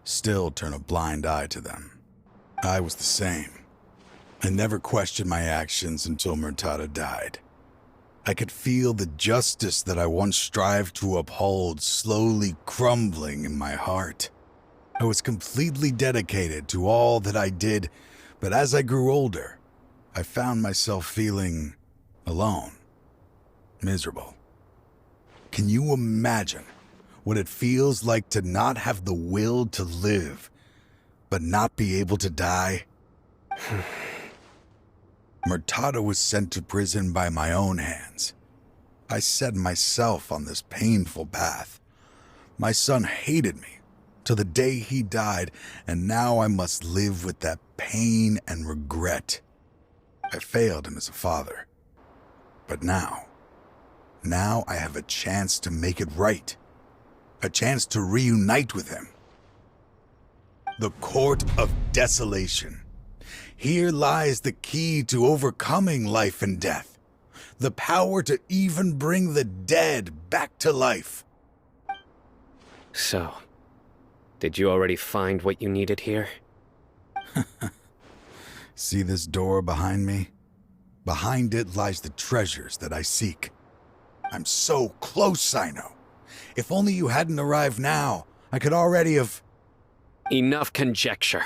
still turn a blind eye to them. I was the same. I never questioned my actions until Mortada died. I could feel the justice that I once strived to uphold slowly crumbling in my heart. I was completely dedicated to all that I did, but as I grew older, I found myself feeling alone, miserable. Can you imagine what it feels like to not have the will to live, but not be able to die? Mortada was sent to prison by my own hands. I set myself on this painful path. My son hated me till the day he died, and now I must live with that pain and regret. I failed him as a father. But now I have a chance to make it right. A chance to reunite with him. The Court of Desolation. Here lies the key to overcoming life and death. The power to even bring the dead back to life. So, did you already find what you needed here? See this door behind me? Behind it lies the treasures that I seek. I'm so close, CYNO. If only you hadn't arrived now, I could already have... Enough conjecture.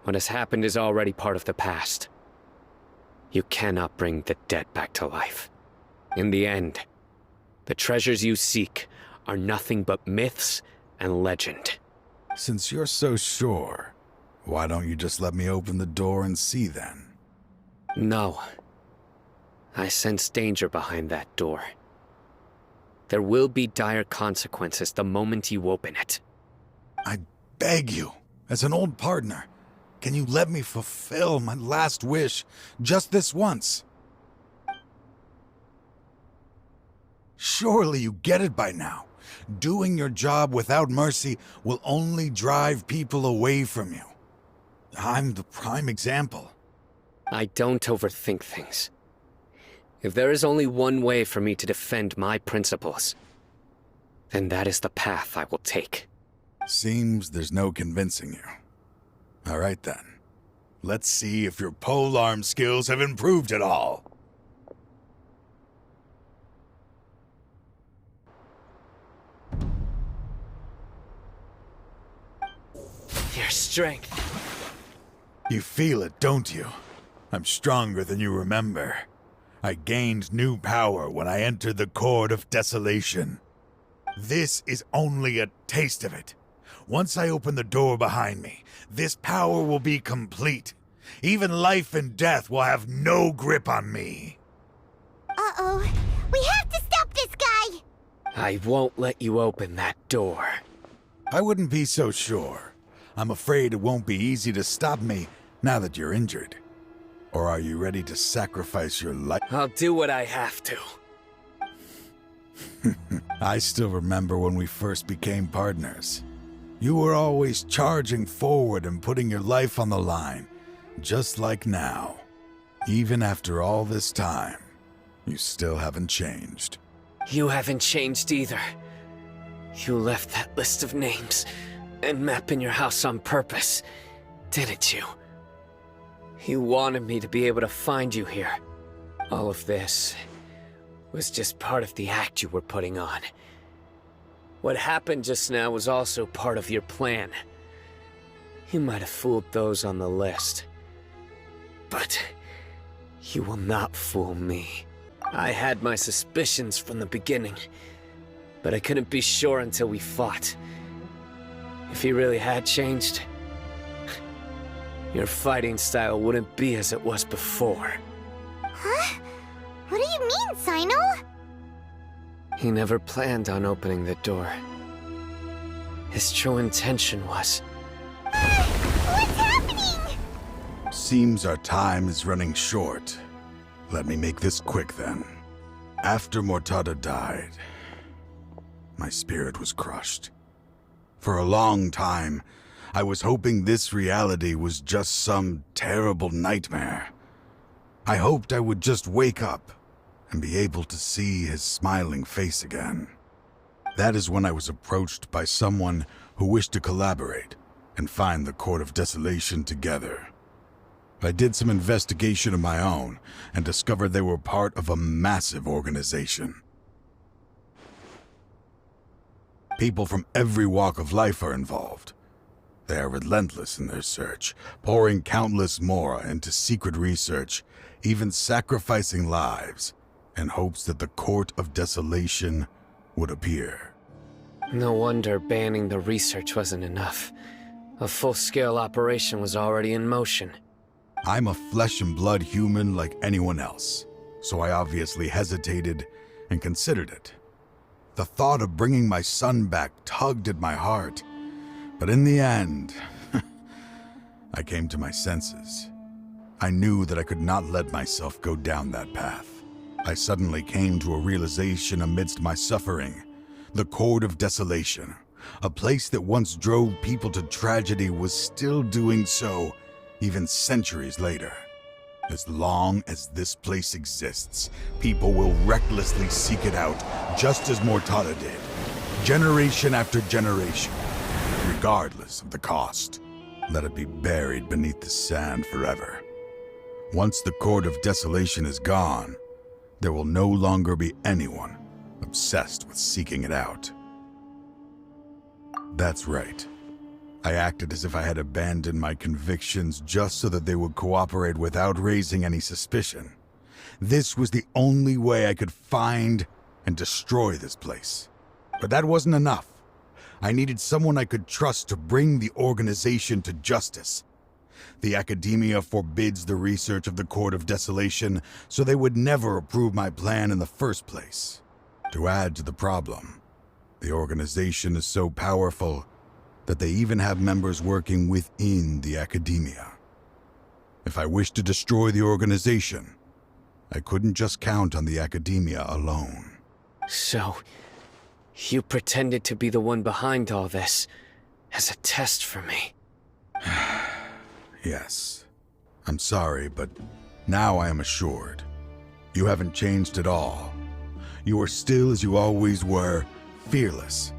What has happened is already part of the past. You cannot bring the dead back to life. In the end, the treasures you seek are nothing but myths and legend. Since you're so sure, why don't you just let me open the door and see then? No. I sense danger behind that door. There will be dire consequences the moment you open it. I beg you, as an old partner, can you let me fulfill my last wish just this once? Surely you get it by now. Doing your job without mercy will only drive people away from you. I'm the prime example. I don't overthink things. If there is only one way for me to defend my principles, then that is the path I will take. Seems there's no convincing you. All right then. Let's see if your polearm skills have improved at all. Your strength. You feel it, don't you? I'm stronger than you remember. I gained new power when I entered the Court of Desolation. This is only a taste of it. Once I open the door behind me, this power will be complete. Even life and death will have no grip on me. Uh-oh. We have to stop this guy! I won't let you open that door. I wouldn't be so sure. I'm afraid it won't be easy to stop me now that you're injured. Or are you ready to sacrifice your life? I'll do what I have to. I still remember when we first became partners. You were always charging forward and putting your life on the line, just like now. Even after all this time, you still haven't changed. You haven't changed either. You left that list of names and map in your house on purpose, didn't you? You wanted me to be able to find you here. All of this was just part of the act you were putting on. What happened just now was also part of your plan. You might have fooled those on the list, but you will not fool me. I had my suspicions from the beginning, but I couldn't be sure until we fought. If he really had changed, your fighting style wouldn't be as it was before. Huh? What do you mean, CYNO? He never planned on opening the door. His true intention was... What's happening? Seems our time is running short. Let me make this quick then. After Mortada died, my spirit was crushed. For a long time, I was hoping this reality was just some terrible nightmare. I hoped I would just wake up and be able to see his smiling face again. That is when I was approached by someone who wished to collaborate and find the Court of Desolation together. I did some investigation of my own and discovered they were part of a massive organization. People from every walk of life are involved. They are relentless in their search, pouring countless mora into secret research, even sacrificing lives, in hopes that the Court of Desolation would appear. No wonder banning the research wasn't enough. A full-scale operation was already in motion. I'm a flesh and blood human like anyone else, so I obviously hesitated and considered it. The thought of bringing my son back tugged at my heart, but in the end, I came to my senses. I knew that I could not let myself go down that path. I suddenly came to a realization amidst my suffering. The Court of Desolation, a place that once drove people to tragedy, was still doing so even centuries later. As long as this place exists, people will recklessly seek it out, just as Mortada did, generation after generation, regardless of the cost. Let it be buried beneath the sand forever. Once the Court of Desolation is gone, there will no longer be anyone obsessed with seeking it out. That's right. I acted as if I had abandoned my convictions just so that they would cooperate without raising any suspicion. This was the only way I could find and destroy this place. But that wasn't enough. I needed someone I could trust to bring the organization to justice. The Academia forbids the research of the Court of Desolation, so they would never approve my plan in the first place. To add to the problem, the organization is so powerful that they even have members working within the Academia. If I wished to destroy the organization, I couldn't just count on the Academia alone. So, you pretended to be the one behind all this, as a test for me. Yes. I'm sorry, but now I am assured. You haven't changed at all. You are still as you always were, fearless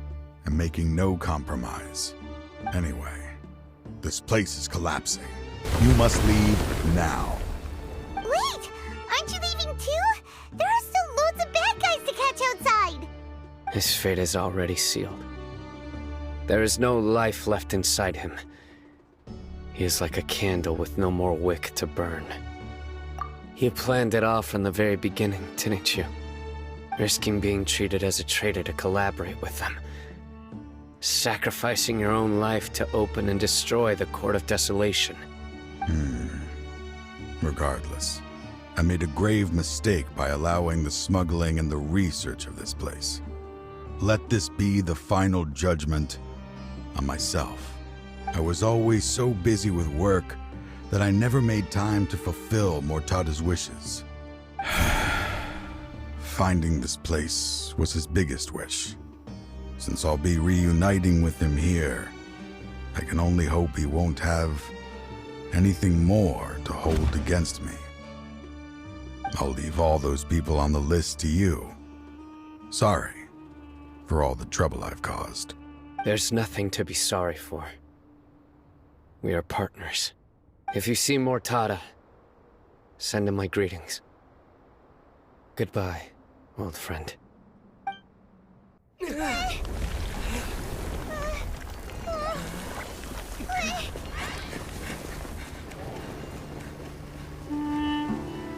and making no compromise. Anyway, this place is collapsing. You must leave now. Wait! Aren't you leaving too? There are still loads of bad guys to catch outside! His fate is already sealed. There is no life left inside him. He is like a candle with no more wick to burn. You planned it all from the very beginning, didn't you? Risking being treated as a traitor to collaborate with them. Sacrificing your own life to open and destroy the Court of Desolation. Regardless, I made a grave mistake by allowing the smuggling and the research of this place. Let this be the final judgment on myself. I was always so busy with work that I never made time to fulfill Mortada's wishes. Finding this place was his biggest wish. Since I'll be reuniting with him here, I can only hope he won't have anything more to hold against me. I'll leave all those people on the list to you. Sorry for all the trouble I've caused. There's nothing to be sorry for. We are partners. If you see Mortada, send him my greetings. Goodbye, old friend.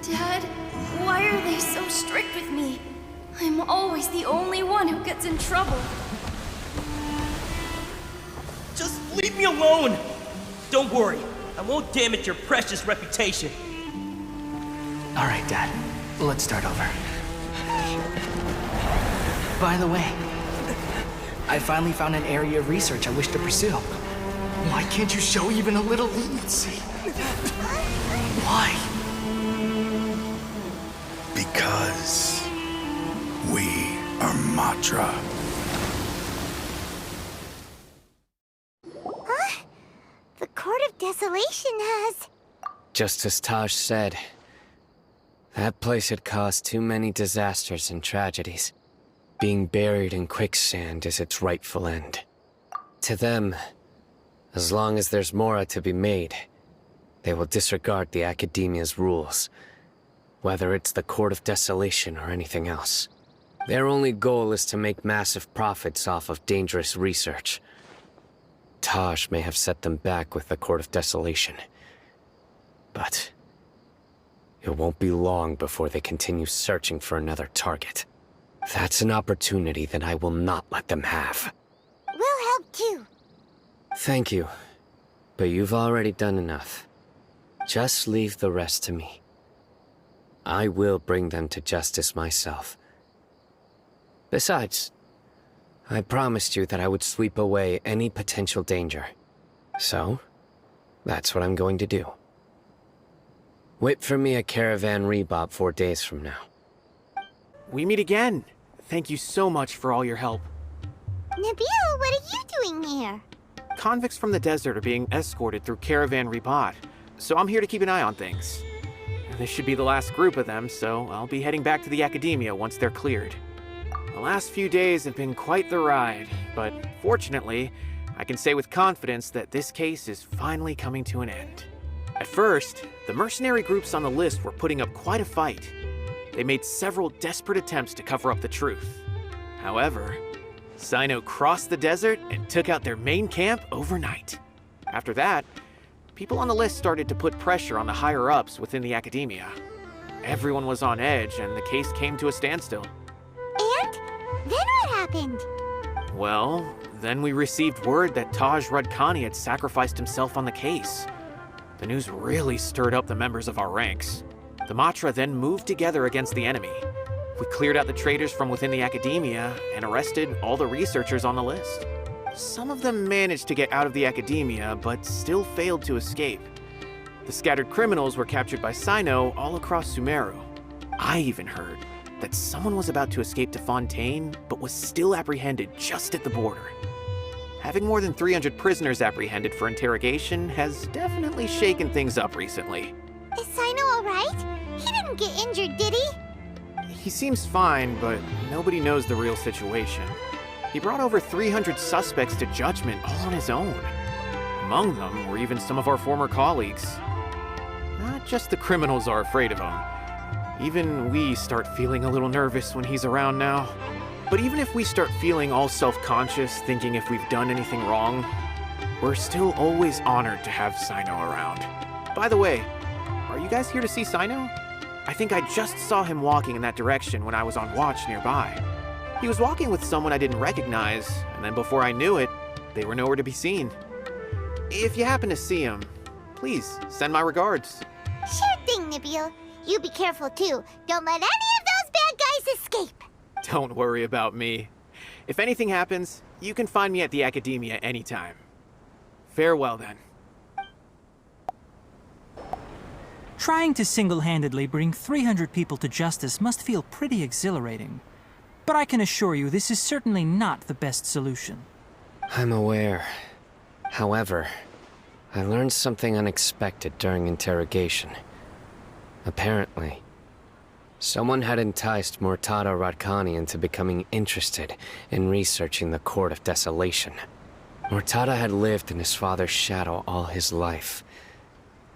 Dad, why are they so strict with me? I'm always the only one who gets in trouble. Just leave me alone! Don't worry, I won't damage your precious reputation. All right, Dad. Let's start over. By the way, I finally found an area of research I wish to pursue. Why can't you show even a little leniency? Why? Because we are Matra. Huh? The Court of Desolation has... Just as Taj said, that place had caused too many disasters and tragedies. Being buried in quicksand is its rightful end. To them, as long as there's more to be made, they will disregard the Academia's rules, whether it's the Court of Desolation or anything else. Their only goal is to make massive profits off of dangerous research. Taj may have set them back with the Court of Desolation, but it won't be long before they continue searching for another target. That's an opportunity that I will not let them have. We'll help too. Thank you, but you've already done enough. Just leave the rest to me. I will bring them to justice myself. Besides, I promised you that I would sweep away any potential danger. So, that's what I'm going to do. Wait for me at Caravan Rebop 4 days from now. We meet again. Thank you so much for all your help. Nabil, what are you doing here? Convicts from the desert are being escorted through Caravan Rebop, so I'm here to keep an eye on things. This should be the last group of them, so I'll be heading back to the Academia once they're cleared. The last few days have been quite the ride, but fortunately, I can say with confidence that this case is finally coming to an end. At first, the mercenary groups on the list were putting up quite a fight. They made several desperate attempts to cover up the truth. However, CYNO crossed the desert and took out their main camp overnight. After that, people on the list started to put pressure on the higher-ups within the Academia. Everyone was on edge, and the case came to a standstill. And? Then what happened? Well, then we received word that Taj Rudkani had sacrificed himself on the case. The news really stirred up the members of our ranks. The Matra then moved together against the enemy. We cleared out the traitors from within the Academia and arrested all the researchers on the list. Some of them managed to get out of the Academia, but still failed to escape. The scattered criminals were captured by CYNO all across Sumeru. I even heard that someone was about to escape to Fontaine, but was still apprehended just at the border. Having more than 300 prisoners apprehended for interrogation has definitely shaken things up recently. Is CYNO alright? He didn't get injured, did he? He seems fine, but nobody knows the real situation. He brought over 300 suspects to judgment all on his own. Among them were even some of our former colleagues. Not just the criminals are afraid of him. Even we start feeling a little nervous when he's around now. But even if we start feeling all self-conscious, thinking if we've done anything wrong, we're still always honored to have CYNO around. By the way, are you guys here to see CYNO? I think I just saw him walking in that direction when I was on watch nearby. He was walking with someone I didn't recognize, and then before I knew it, they were nowhere to be seen. If you happen to see him, please send my regards. Sure thing, Nabil. You be careful too. Don't let any of those bad guys escape. Don't worry about me. If anything happens, you can find me at the Academia anytime. Farewell then. Trying to single-handedly bring 300 people to justice must feel pretty exhilarating. But I can assure you this is certainly not the best solution. I'm aware. However, I learned something unexpected during interrogation. Apparently, someone had enticed Murtada Radkani into becoming interested in researching the Court of Desolation. Murtada had lived in his father's shadow all his life.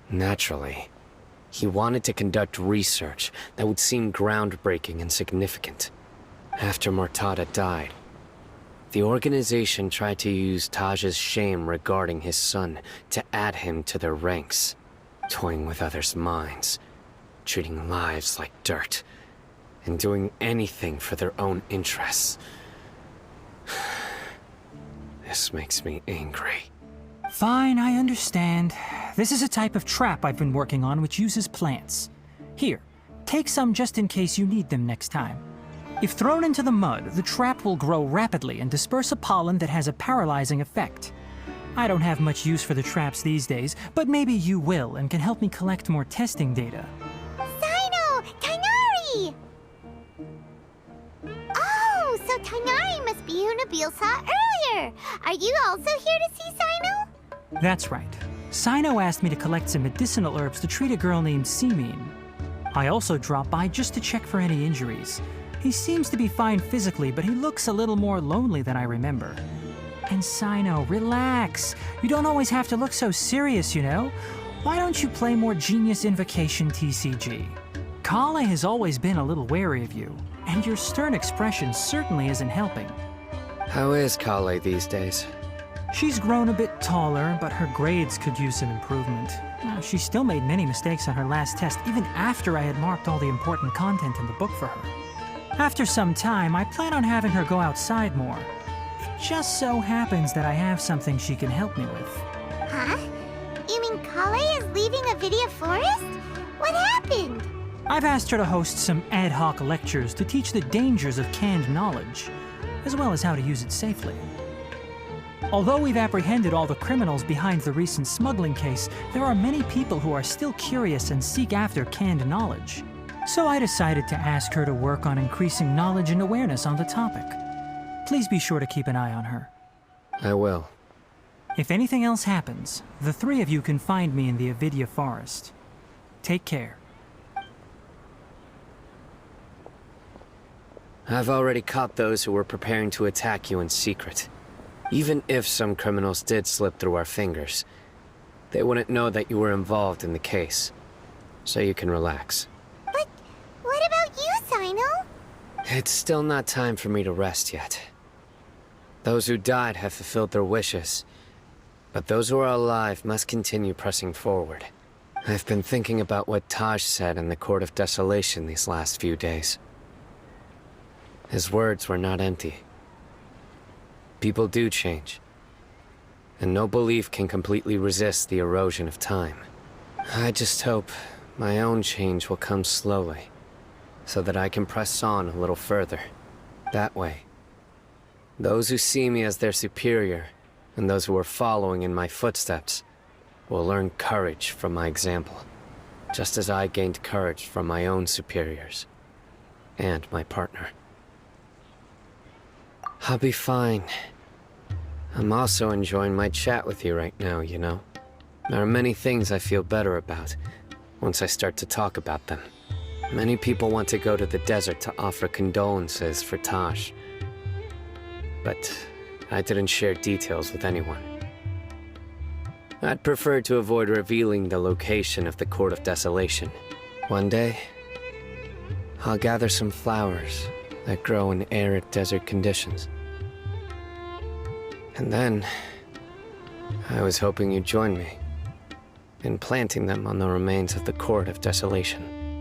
Naturally, he wanted to conduct research that would seem groundbreaking and significant. After Murtada died, the organization tried to use Taj's shame regarding his son to add him to their ranks, toying with others' minds, treating lives like dirt, and doing anything for their own interests. This makes me angry. Fine, I understand. This is a type of trap I've been working on which uses plants. Here, take some just in case you need them next time. If thrown into the mud, the trap will grow rapidly and disperse a pollen that has a paralyzing effect. I don't have much use for the traps these days, but maybe you will and can help me collect more testing data. CYNO! Tighnari! Oh, so Tighnari must be who Nabil saw earlier. Are you also here to see CYNO? That's right. CYNO asked me to collect some medicinal herbs to treat a girl named Simin. I also dropped by just to check for any injuries. He seems to be fine physically, but he looks a little more lonely than I remember. And CYNO, relax. You don't always have to look so serious, you know? Why don't you play more Genius Invocation TCG? Kale has always been a little wary of you, and your stern expression certainly isn't helping. How is Kale these days? She's grown a bit taller, but her grades could use some improvement. She still made many mistakes on her last test, even after I had marked all the important content in the book for her. After some time, I plan on having her go outside more. It just so happens that I have something she can help me with. Huh? You mean Kale is leaving Avidia Forest? What happened? I've asked her to host some ad hoc lectures to teach the dangers of canned knowledge, as well as how to use it safely. Although we've apprehended all the criminals behind the recent smuggling case, there are many people who are still curious and seek after canned knowledge. So I decided to ask her to work on increasing knowledge and awareness on the topic. Please be sure to keep an eye on her. I will. If anything else happens, the three of you can find me in the Avidia Forest. Take care. I've already caught those who were preparing to attack you in secret. Even if some criminals did slip through our fingers, they wouldn't know that you were involved in the case. So you can relax. But what about you, CYNO? It's still not time for me to rest yet. Those who died have fulfilled their wishes, but those who are alive must continue pressing forward. I've been thinking about what Taj said in the Court of Desolation these last few days. His words were not empty. People do change, and no belief can completely resist the erosion of time. I just hope my own change will come slowly, so that I can press on a little further. That way, those who see me as their superior, and those who are following in my footsteps, will learn courage from my example, just as I gained courage from my own superiors, and my partner. I'll be fine. I'm also enjoying my chat with you right now, you know? There are many things I feel better about once I start to talk about them. Many people want to go to the desert to offer condolences for Taj. But I didn't share details with anyone. I'd prefer to avoid revealing the location of the Court of Desolation. One day, I'll gather some flowers that grow in arid desert conditions. And then, I was hoping you'd join me in planting them on the remains of the Court of Desolation.